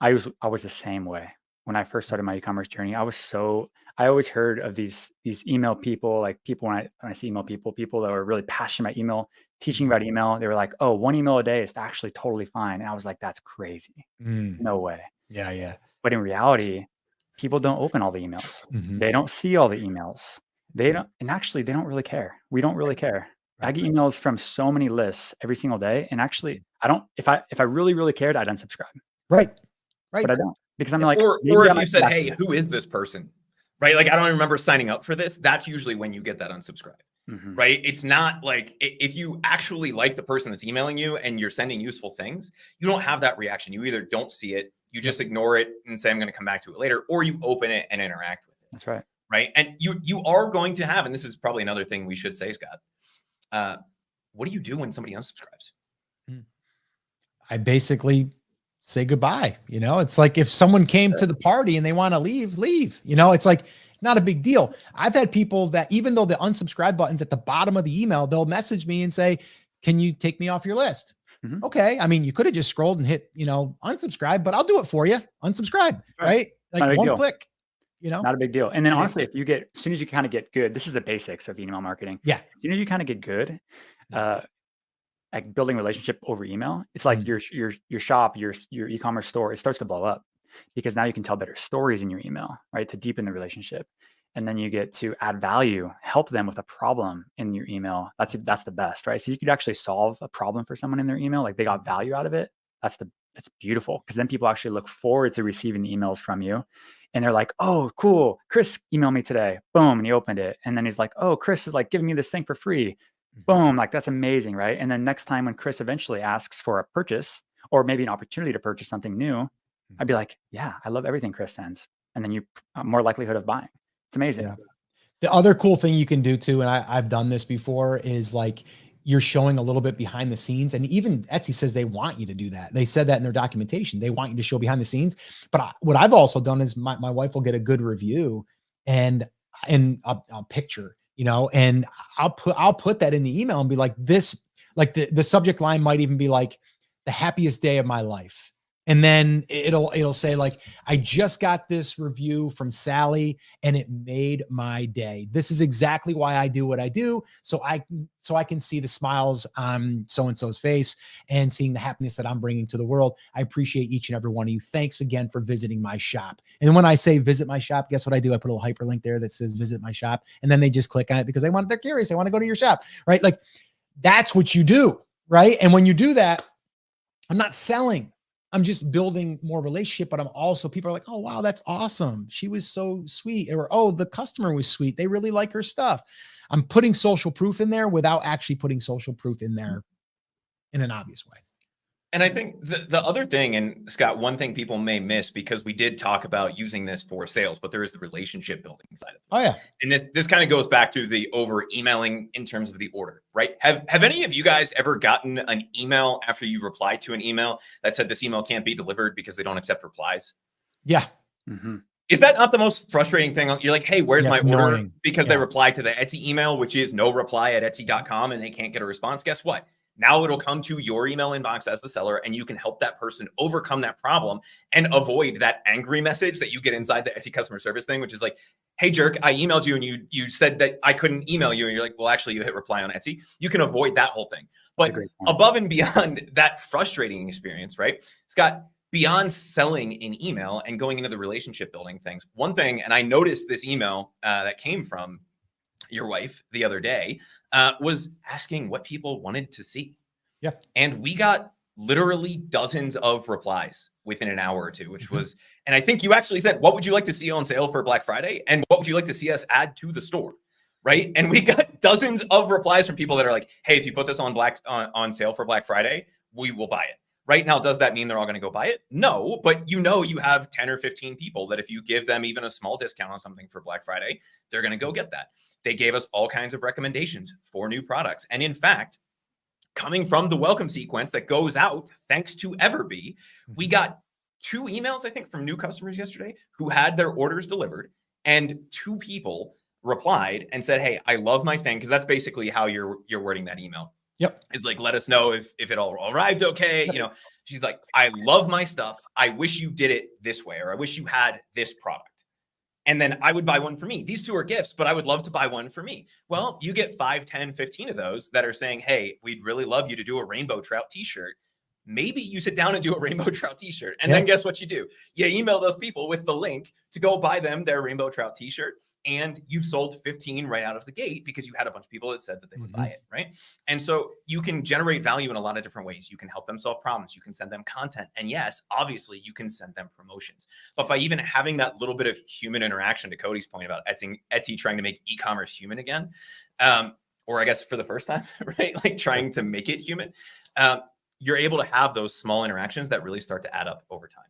I was the same way when I first started my e-commerce journey. I always heard of these email people, like people when I see email people that were really passionate about email, teaching about email. They were like, oh, 1 email a day is actually totally fine. And I was like, that's crazy. No way. Yeah. But in reality, people don't open all the emails. They don't see all the emails. They don't really care. We don't really care. I get emails from so many lists every single day. And actually, I don't, if I really, really cared, I'd unsubscribe. Right. But I don't, because I'm like, or if you said, hey, who is this person? Right? Like, I don't remember signing up for this. That's usually when you get that unsubscribe. Right? It's not like if you actually like the person that's emailing you and you're sending useful things, you don't have that reaction. You either don't see it, you just ignore it and say, I'm going to come back to it later, or you open it and interact with it. That's right. Right. And you are going to have, and this is probably another thing we should say, Scott. What do you do when somebody unsubscribes? I basically say goodbye. It's like if someone came to the party and they want to leave. It's like not a big deal. I've had people that even though the unsubscribe button's at the bottom of the email, they'll message me and say, can you take me off your list? Okay. I mean, you could have just scrolled and hit, unsubscribe, but I'll do it for you. Unsubscribe, right? Like one click. Not a big deal. And then honestly, as soon as you kind of get good, this is the basics of email marketing. Yeah. As soon as you kind of get good, like building relationship over email, it's like your shop, your e-commerce store, it starts to blow up because now you can tell better stories in your email, right? To deepen the relationship. And then you get to add value, help them with a problem in your email. That's the best, right? So you could actually solve a problem for someone in their email. Like they got value out of it. That's beautiful. Because then people actually look forward to receiving the emails from you. And they're like, oh, cool. Chris emailed me today. Boom. And he opened it. And then he's like, oh, Chris is like giving me this thing for free. Boom. Like that's amazing. Right. And then next time when Chris eventually asks for a purchase or maybe an opportunity to purchase something new, I'd be like, yeah, I love everything Chris sends. And then you more likelihood of buying. It's amazing. Yeah. The other cool thing you can do too, and I've done this before, is like you're showing a little bit behind the scenes. And even Etsy says they want you to do that. They said that in their documentation. They want you to show behind the scenes. But what I've also done is my wife will get a good review and a picture, and I'll put that in the email and be like this, like the subject line might even be like the happiest day of my life. And then it'll say like, I just got this review from Sally and it made my day. This is exactly why I do what I do. So I can see the smiles on so-and-so's face and seeing the happiness that I'm bringing to the world. I appreciate each and every one of you. Thanks again for visiting my shop. And when I say visit my shop, guess what I do? I put a little hyperlink there that says visit my shop. And then they just click on it because they're curious. They want to go to your shop, right? Like that's what you do, right? And when you do that, I'm not selling. I'm just building more relationship, but I'm also, people are like, oh, wow, that's awesome. She was so sweet. Or, oh, the customer was sweet. They really like her stuff. I'm putting social proof in there without actually putting social proof in there in an obvious way. And I think the other thing, and Scott, one thing people may miss, because we did talk about using this for sales, but there is the relationship building side of things. Oh yeah. And this kind of goes back to the over emailing in terms of the order, right? Have any of you guys ever gotten an email after you replied to an email that said this email can't be delivered because they don't accept replies? Yeah. Mm-hmm. Is that not the most frustrating thing? You're like, hey, where's my order? Annoying. Because they replied to the Etsy email, which is no reply at Etsy.com, and they can't get a response. Guess what? Now it'll come to your email inbox as the seller, and you can help that person overcome that problem and avoid that angry message that you get inside the Etsy customer service thing, which is like, hey, jerk, I emailed you and you said that I couldn't email you. And you're like, well, actually, you hit reply on Etsy. You can avoid that whole thing. But above and beyond that frustrating experience, right, Scott, beyond selling in email and going into the relationship building things, one thing, and I noticed this email that came from your wife the other day, was asking what people wanted to see. Yeah. And we got literally dozens of replies within an hour or two, which was, and I think you actually said, what would you like to see on sale for Black Friday? And what would you like to see us add to the store? Right. And we got dozens of replies from people that are like, hey, if you put this on sale for Black Friday, we will buy it. Right now, does that mean they're all going to go buy it? No, but you have 10 or 15 people that if you give them even a small discount on something for Black Friday, they're going to go get that. They gave us all kinds of recommendations for new products. And in fact, coming from the welcome sequence that goes out, thanks to EverBee, we got 2 emails, I think, from new customers yesterday who had their orders delivered, and 2 people replied and said, hey, I love my thing. Because that's basically how you're wording that email. Yep. Is like, let us know if it all arrived okay. You know, she's like, I love my stuff. I wish you did it this way, or I wish you had this product. And then I would buy one for me. These 2 are gifts, but I would love to buy one for me. Well, you get 5, 10, 15 of those that are saying, hey, we'd really love you to do a rainbow trout t-shirt. Maybe you sit down and do a rainbow trout t-shirt. And then guess what you do? You email those people with the link to go buy them their rainbow trout t-shirt. And you've sold 15 right out of the gate because you had a bunch of people that said that they would buy it, right? And so you can generate value in a lot of different ways. You can help them solve problems. You can send them content. And yes, obviously, you can send them promotions. But by even having that little bit of human interaction, to Cody's point about Etsy trying to make e-commerce human again, or I guess for the first time, right? Like trying to make it human, you're able to have those small interactions that really start to add up over time.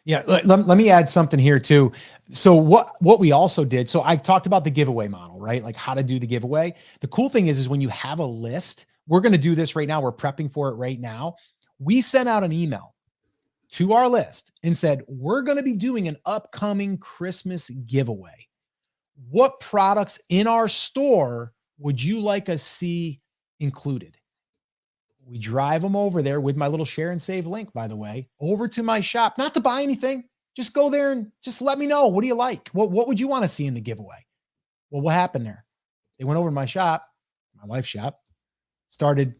Yeah, let me add something here too. So what we also did, so I talked about the giveaway model, right? Like how to do the giveaway. The cool thing is when you have a list, we're going to do this right now. We're prepping for it right now. We sent out an email to our list and said, we're going to be doing an upcoming Christmas giveaway. What products in our store would you like us see included? We drive them over there with my little share and save link, by the way, over to my shop, not to buy anything. Just go there and just let me know. What do you like? What would you want to see in the giveaway? Well, what happened there? They went over to my shop, my wife's shop, started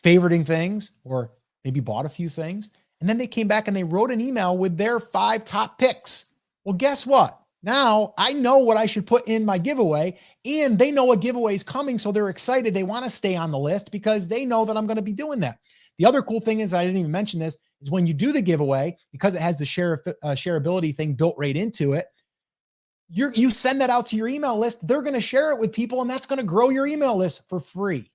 favoriting things, or maybe bought a few things. And then they came back and they wrote an email with their 5 top picks. Well, guess what? Now I know what I should put in my giveaway, and they know a giveaway is coming. So they're excited. They want to stay on the list because they know that I'm going to be doing that. The other cool thing is, I didn't even mention this, is when you do the giveaway, because it has the shareability thing built right into it, you send that out to your email list. They're going to share it with people, and that's going to grow your email list for free.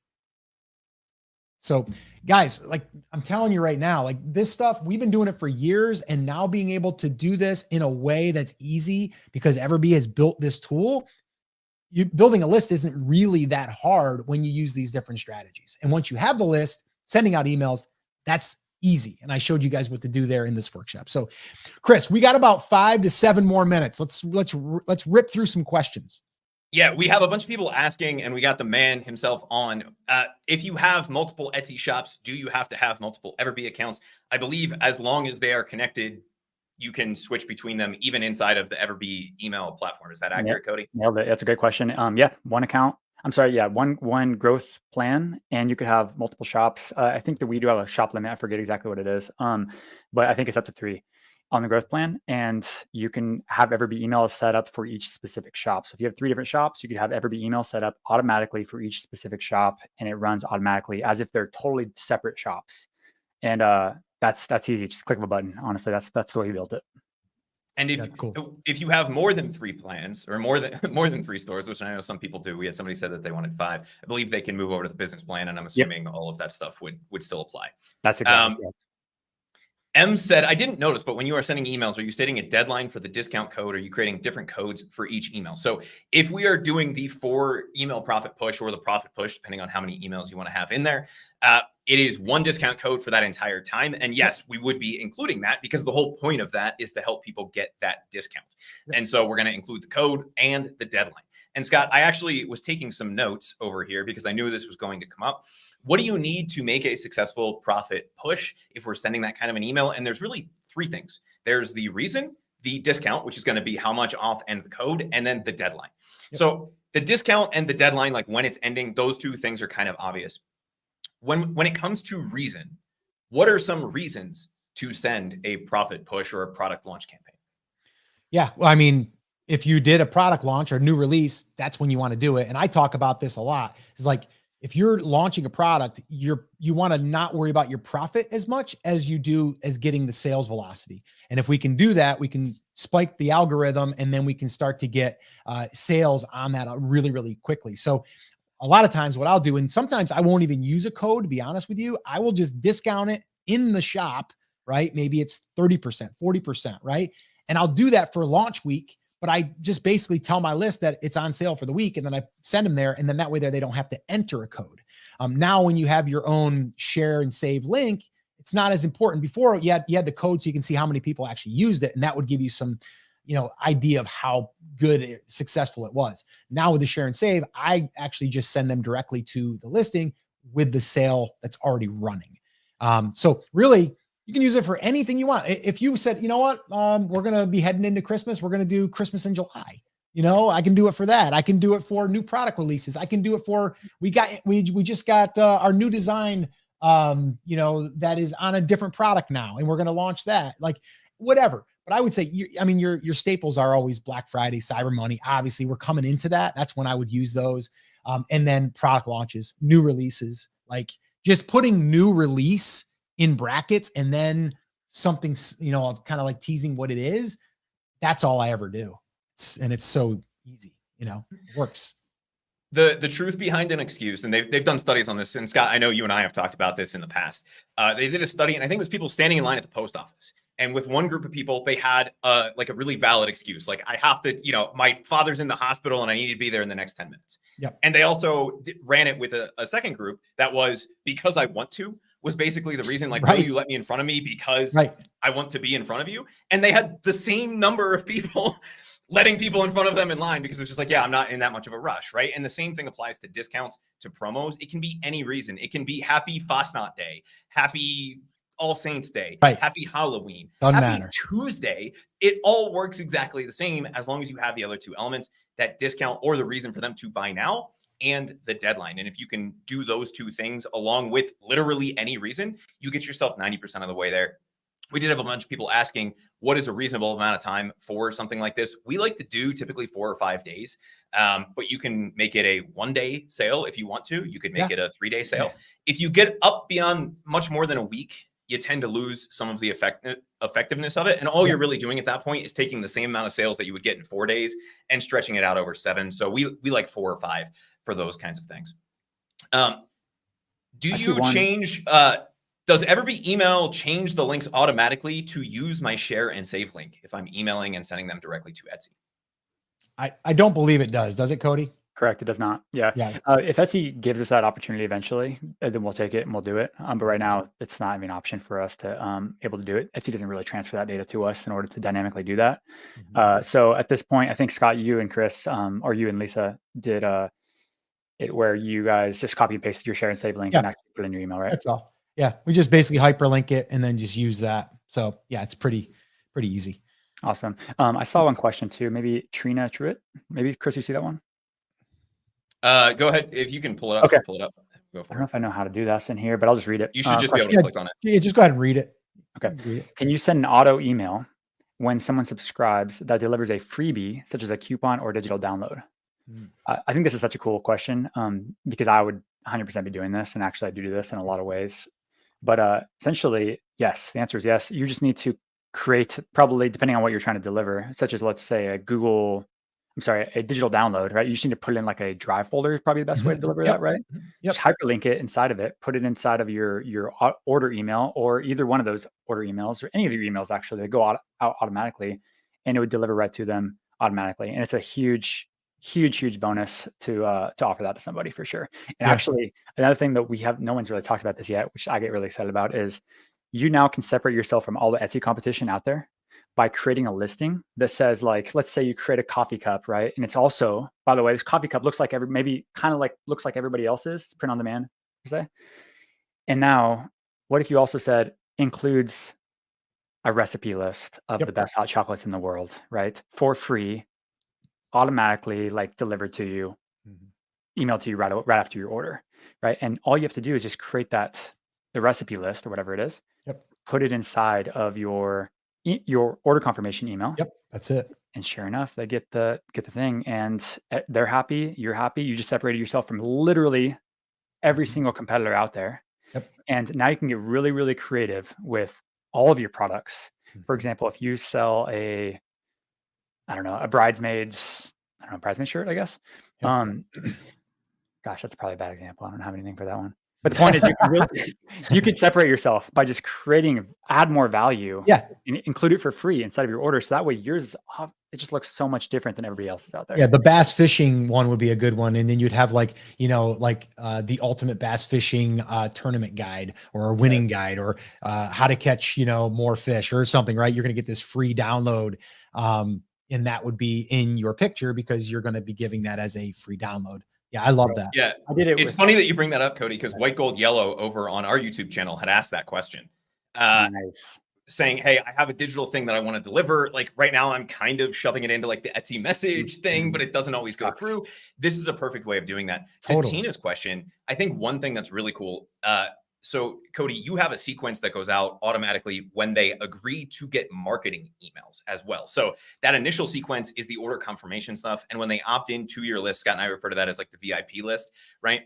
So guys, like I'm telling you right now, like this stuff, we've been doing it for years, and now being able to do this in a way that's easy because EverBee has built this tool. Building a list isn't really that hard when you use these different strategies. And once you have the list, sending out emails, that's easy. And I showed you guys what to do there in this workshop. So Chris, we got about 5 to 7 more minutes. Let's rip through some questions. Yeah, we have a bunch of people asking, and we got the man himself on. If you have multiple Etsy shops, do you have to have multiple EverBee accounts? I believe as long as they are connected, you can switch between them even inside of the EverBee email platform. Is that accurate, Cody? Nailed it. That's a great question. Yeah, one account. I'm sorry. Yeah, one growth plan, and you could have multiple shops. I think that we do have a shop limit. I forget exactly what it is, but I think it's up to 3 on the growth plan, and you can have EverBee email set up for each specific shop. So if you have 3 different shops, you could have EverBee email set up automatically for each specific shop, and it runs automatically as if they're totally separate shops. And that's easy. Just click of a button. Honestly, that's the way we built it. And That's cool. if you have more than 3 plans or more than 3 stores, which I know some people do, we had somebody said that they wanted 5. I believe they can move over to the business plan, and I'm assuming all of that stuff would still apply. That's exactly correct. M said, I didn't notice, but when you are sending emails, are you stating a deadline for the discount code? Or are you creating different codes for each email? So if we are doing the 4 email profit push or the profit push, depending on how many emails you want to have in there, it is 1 discount code for that entire time. And yes, we would be including that because the whole point of that is to help people get that discount. And so we're going to include the code and the deadline. And Scott, I actually was taking some notes over here because I knew this was going to come up. What do you need to make a successful profit push if we're sending that kind of an email? And there's really 3 things. There's the reason, the discount, which is going to be how much off and the code, and then the deadline. So the discount and the deadline, like when it's ending, those 2 things are kind of obvious. When it comes to reason, what are some reasons to send a profit push or a product launch campaign? Yeah. Well, I mean, if you did a product launch or new release, that's when you want to do it. And I talk about this a lot. It's like, if you're launching a product, you want to not worry about your profit as much as you do as getting the sales velocity. And if we can do that, we can spike the algorithm, and then we can start to get sales on that really, really quickly. So a lot of times what I'll do, and sometimes I won't even use a code, to be honest with you, I will just discount it in the shop, right? Maybe it's 30%, 40%, right? And I'll do that for launch week. But I just basically tell my list that it's on sale for the week, and then I send them there. And then that way they don't have to enter a code. Now, when you have your own share and save link, it's not as important. Before you had the code so you can see how many people actually used it. And that would give you some, idea of how good, successful it was. Now with the share and save, I actually just send them directly to the listing with the sale that's already running. So really, you can use it for anything you want. If you said, you know what, we're going to be heading into Christmas. We're going to do Christmas in July. I can do it for that. I can do it for new product releases. I can do it for, we just got our new design, that is on a different product now, and we're going to launch that, like whatever. But I would say, your staples are always Black Friday, Cyber Monday. Obviously we're coming into that. That's when I would use those. And then product launches, new releases, like just putting new release in brackets and then something, of kind of like teasing what it is. That's all I ever do. It's so easy, it works. The truth behind an excuse, and they've done studies on this. And Scott, I know you and I have talked about this in the past. They did a study, and I think it was people standing in line at the post office. And with one group of people, they had like a really valid excuse. Like, I have to, my father's in the hospital and I need to be there in the next 10 minutes. Yep. And they also ran it with a second group that was because I want to, was basically the reason, like, will you let me in front of me because I want to be in front of you? And they had the same number of people letting people in front of them in line because it was just like, yeah, I'm not in that much of a rush, right? And the same thing applies to discounts, to promos. It can be any reason. It can be Happy Fastnacht Day, Happy All Saints Day, Happy Halloween, Happy Tuesday. It all works exactly the same as long as you have the other 2 elements, that discount or the reason for them to buy now, and the deadline. And if you can do those 2 things along with literally any reason, you get yourself 90% of the way there. We did have a bunch of people asking, what is a reasonable amount of time for something like this? We like to do typically 4 or 5 days, but you can make it a 1-day sale if you want to. You could make it a 3-day sale. If you get up beyond much more than a week, you tend to lose some of the effectiveness of it. And all you're really doing at that point is taking the same amount of sales that you would get in 4 days and stretching it out over 7. So we like 4 or 5 for those kinds of things. Do you change, does EverBee email change the links automatically to use my share and save link if I'm emailing and sending them directly to Etsy? I don't believe it does it, Cody? Correct. It does not. Yeah. If Etsy gives us that opportunity eventually, then we'll take it and we'll do it. But right now it's not even an option for us to able to do it. Etsy doesn't really transfer that data to us in order to dynamically do that. So at this point, I think Scott, you and Chris, or you and Lisa did it where you guys just copy and pasted your share and save link and actually put it in your email, right? That's all. Yeah. We just basically hyperlink it and then just use that. So yeah, it's pretty easy. Awesome. I saw one question too. Maybe Trina Truitt. Maybe Chris, you see that one? Go ahead. If you can pull it up, okay. Pull it up. Go for I don't know if I know how to do this in here, but I'll just read it. You should just be able to click on it. Yeah, just go ahead and read it. Okay. Can you send an auto email when someone subscribes that delivers a freebie, such as a coupon or digital download? I think this is such a cool question because I would 100% be doing this. And actually I do this in a lot of ways. But essentially, yes, the answer is yes. You just need to create, probably depending on what you're trying to deliver, such as, let's say, a digital download, right? You just need to put it in like a drive folder is probably the best way to deliver that, right? Yep. Just hyperlink it inside of it, put it inside of your order email, or either one of those order emails, or any of your emails actually, they go out automatically, and it would deliver right to them automatically. And it's a huge bonus to offer that to somebody for sure. And actually, another thing that no one's really talked about this yet, which I get really excited about, is you now can separate yourself from all the Etsy competition out there by creating a listing that says, like, let's say you create a coffee cup, right? And it's also, by the way, this coffee cup looks like looks like everybody else's. It's print on demand, per se. And now, what if you also said includes a recipe list of the best hot chocolates in the world, right? For free, automatically, like, delivered to you, emailed to you right after your order, right? And all you have to do is just create the recipe list or whatever it is, put it inside of your order confirmation email. Yep, that's it. And sure enough, they get the thing, and they're happy, you're happy. You just separated yourself from literally every single competitor out there. And now you can get really, really creative with all of your products. For example, if you sell a bridesmaid shirt, I guess. Gosh, that's probably a bad example. I don't have anything for that one. But the point is, you could separate yourself by just add more value, and include it for free inside of your order. So that way yours, it just looks so much different than everybody else's out there. Yeah, the bass fishing one would be a good one. And then you'd have the ultimate bass fishing tournament guide, or a winning guide, or how to catch, more fish or something, right? You're going to get this free download. And that would be in your picture, because you're going to be giving that as a free download. Yeah, I love that. Yeah, I did it. It's funny that you bring that up, Cody, because White Gold Yellow over on our YouTube channel had asked that question, saying, "Hey, I have a digital thing that I want to deliver. Like right now, I'm kind of shoving it into like the Etsy message thing, but it doesn't always go through." This is a perfect way of doing that. To Tina's question, I think one thing that's really cool. So Cody, you have a sequence that goes out automatically when they agree to get marketing emails as well. So that initial sequence is the order confirmation stuff. And when they opt into your list, Scott and I refer to that as like the VIP list, right?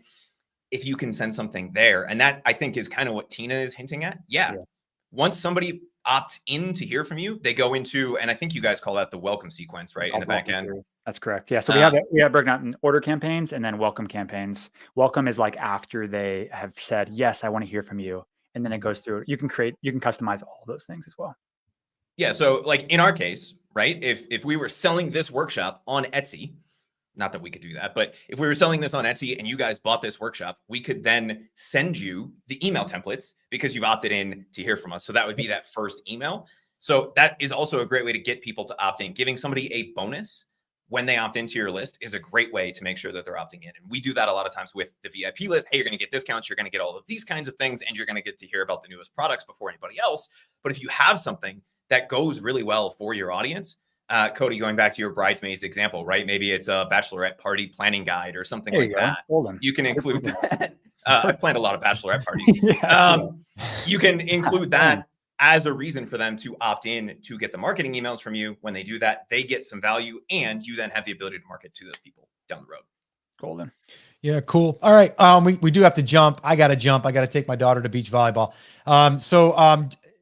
If you can send something there, and that I think is kind of what Tina is hinting at. Yeah. Once somebody opts in to hear from you, they go into, and I think you guys call that the welcome sequence, right? In the back end. That's correct. Yeah. So we have broken out in order campaigns and then welcome campaigns. Welcome is like after they have said, yes, I want to hear from you. And then it goes through, you can customize all those things as well. Yeah. So like in our case, right? If we were selling this workshop on Etsy, not that we could do that, but if we were selling this on Etsy and you guys bought this workshop, we could then send you the email templates because you've opted in to hear from us. So that would be that first email. So that is also a great way to get people to opt in. Giving somebody a bonus when they opt into your list is a great way to make sure that they're opting in. And we do that a lot of times with the VIP list. Hey, you're going to get discounts. You're going to get all of these kinds of things, and you're going to get to hear about the newest products before anybody else. But if you have something that goes really well for your audience, Cody, going back to your bridesmaids example, right? Maybe it's a bachelorette party planning guide or something like that. You can include that. I've planned a lot of bachelorette parties. You can include that as a reason for them to opt in to get the marketing emails from you. When they do that, they get some value, and you then have the ability to market to those people down the road. Golden. Yeah, cool. All right. We do have to jump. I got to jump. I got to take my daughter to beach volleyball.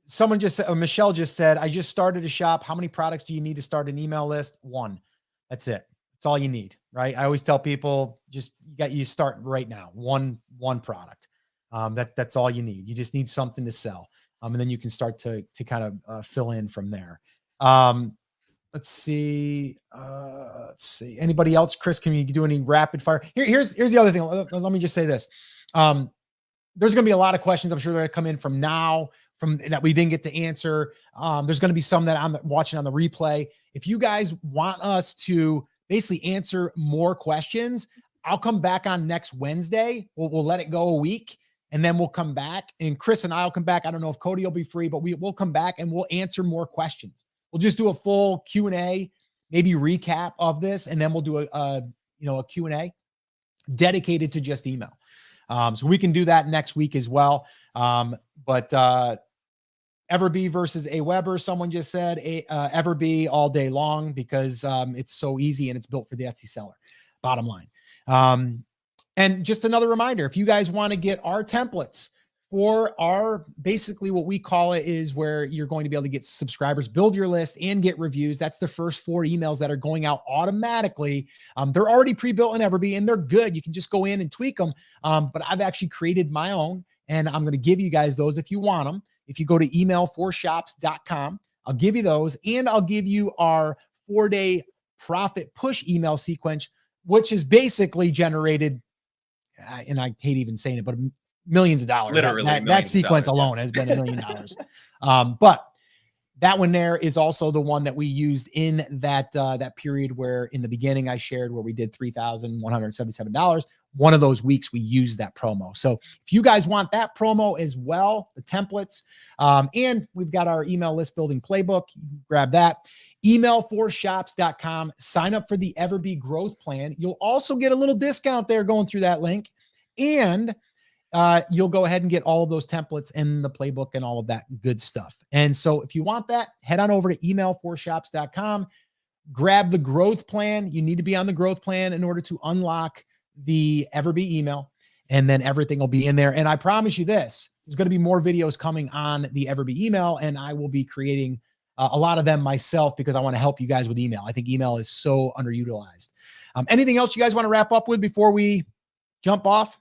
Someone just said, Michelle just said, I just started a shop. How many products do you need to start an email list? One. That's it. That's all you need, right? I always tell people, you start right now. One product. That's all you need. You just need something to sell. And then you can start to kind of fill in from there. Let's see. Anybody else? Chris, can you do any rapid fire? Here's the other thing. Let me just say this. There's going to be a lot of questions. I'm sure they're going to come in from now, from that we didn't get to answer. There's going to be some that I'm watching on the replay. If you guys want us to basically answer more questions, I'll come back on next Wednesday. We'll let it go a week, and then we'll come back, and Chris and I will come back. I don't know if Cody will be free, but we'll come back and we'll answer more questions. We'll just do a full Q&A, maybe recap of this, and then we'll do a Q&A dedicated to just email. So we can do that next week as well. But EverBee versus Aweber, someone just said EverBee all day long, because it's so easy and it's built for the Etsy seller. Bottom line. And just another reminder, if you guys want to get our templates for our, basically what we call it is where you're going to be able to get subscribers, build your list, and get reviews. That's the first 4 emails that are going out automatically. They're already pre-built in EverBee and they're good. You can just go in and tweak them. But I've actually created my own, and I'm going to give you guys those if you want them. If you go to email4shops.com, I'll give you those, and I'll give you our 4-day profit push email sequence, which is basically generated, and I hate even saying it, but millions of dollars. Literally that sequence alone has been $1 million. But that one there is also the one that we used in that period where in the beginning I shared where we did $3,177. One of those weeks we used that promo. So if you guys want that promo as well, the templates, and we've got our email list building playbook, you can grab that. Email4shops.com, sign up for the EverBee growth plan. You'll also get a little discount there going through that link. And you'll go ahead and get all of those templates and the playbook and all of that good stuff. And so if you want that, head on over to email4shops.com, grab the growth plan. You need to be on the growth plan in order to unlock the EverBee email, and then everything will be in there. And I promise you this, there's going to be more videos coming on the EverBee email, and I will be creating a lot of them myself because I want to help you guys with email. I think email is so underutilized. Anything else you guys want to wrap up with before we jump off?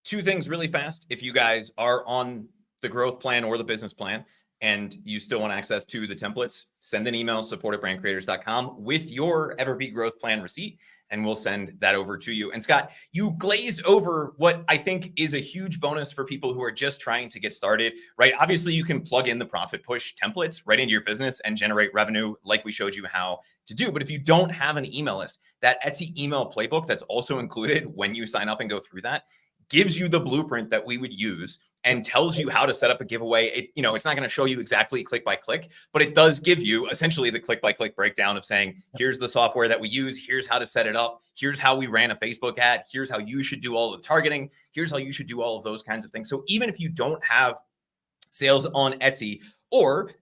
2 things really fast. If you guys are on the growth plan or the business plan and you still want access to the templates, send an email, support@brandcreators.com with your EverBee growth plan receipt, and we'll send that over to you. And Scott, you glazed over what I think is a huge bonus for people who are just trying to get started, right? Obviously, you can plug in the profit push templates right into your business and generate revenue like we showed you how to do. But if you don't have an email list, that Etsy email playbook that's also included when you sign up and go through that gives you the blueprint that we would use and tells you how to set up a giveaway. It's not going to show you exactly click by click, but it does give you essentially the click by click breakdown of saying, here's the software that we use. Here's how to set it up. Here's how we ran a Facebook ad. Here's how you should do all the targeting. Here's how you should do all of those kinds of things. So even if you don't have sales on Etsy,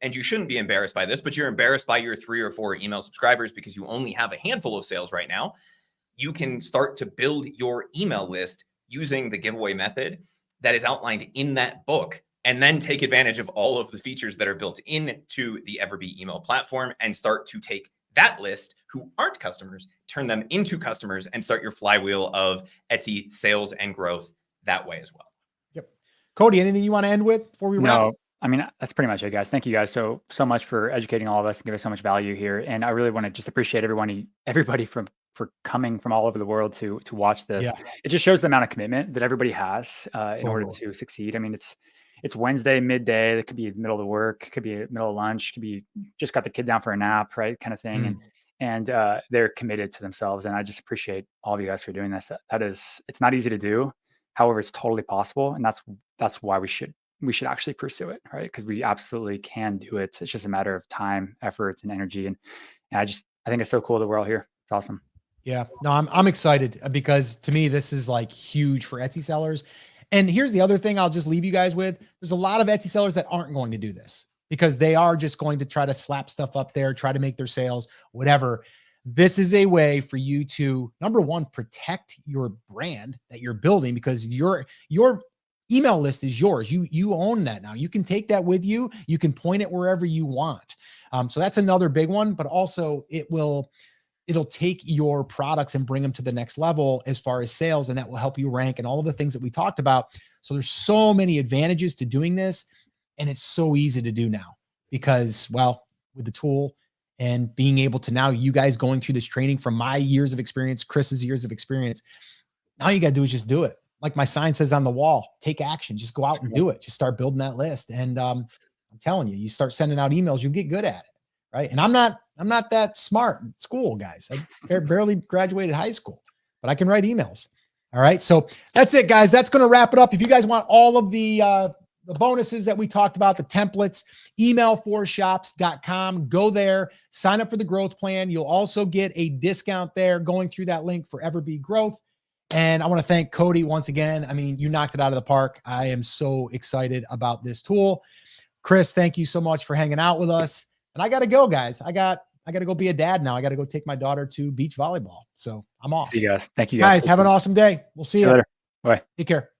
and you shouldn't be embarrassed by this, but you're embarrassed by your 3 or 4 email subscribers because you only have a handful of sales right now, you can start to build your email list using the giveaway method that is outlined in that book, and then take advantage of all of the features that are built into the EverBee email platform and start to take that list who aren't customers, turn them into customers, and start your flywheel of Etsy sales and growth that way as well. Yep. Cody, anything you want to end with before we wrap? No, I mean, that's pretty much it, guys. Thank you guys so much for educating all of us and giving us so much value here. And I really want to just appreciate everybody for coming from all over the world to watch this. Yeah. It just shows the amount of commitment that everybody has in order to succeed. I mean, it's Wednesday midday. It could be middle of the work, could be middle of lunch, could be just got the kid down for a nap, right? Kind of thing. And they're committed to themselves. And I just appreciate all of you guys for doing this. It's not easy to do. However, it's totally possible. And that's why we should actually pursue it, right? Because we absolutely can do it. It's just a matter of time, effort, and energy. And I think it's so cool that we're all here. It's awesome. Yeah, no, I'm excited because to me, this is like huge for Etsy sellers. And here's the other thing I'll just leave you guys with. There's a lot of Etsy sellers that aren't going to do this because they are just going to try to slap stuff up there, try to make their sales, whatever. This is a way for you to, number one, protect your brand that you're building because your email list is yours. You own that now. You can take that with you. You can point it wherever you want. So that's another big one, but also it'll take your products and bring them to the next level as far as sales, and that will help you rank and all of the things that we talked about. So there's so many advantages to doing this, and it's so easy to do now because, well, with the tool and being able to now, you guys going through this training from my years of experience, Chris's years of experience, now you got to do is just do it. Like my sign says on the wall, take action, just go out and do it. Just start building that list. And I'm telling you, you start sending out emails, you'll get good at it. Right. And I'm not that smart in school, guys. I barely graduated high school, but I can write emails. All right. So that's it, guys. That's going to wrap it up. If you guys want all of the bonuses that we talked about, the templates, email4shops.com, go there, sign up for the growth plan. You'll also get a discount there going through that link for EverBee growth. And I want to thank Cody once again. I mean, you knocked it out of the park. I am so excited about this tool. Chris, thank you so much for hanging out with us. And I got to go, guys. I got to go be a dad now. I got to go take my daughter to beach volleyball. So I'm off. See you guys. Thank you guys. Have an awesome day. We'll see you later. Bye. Take care.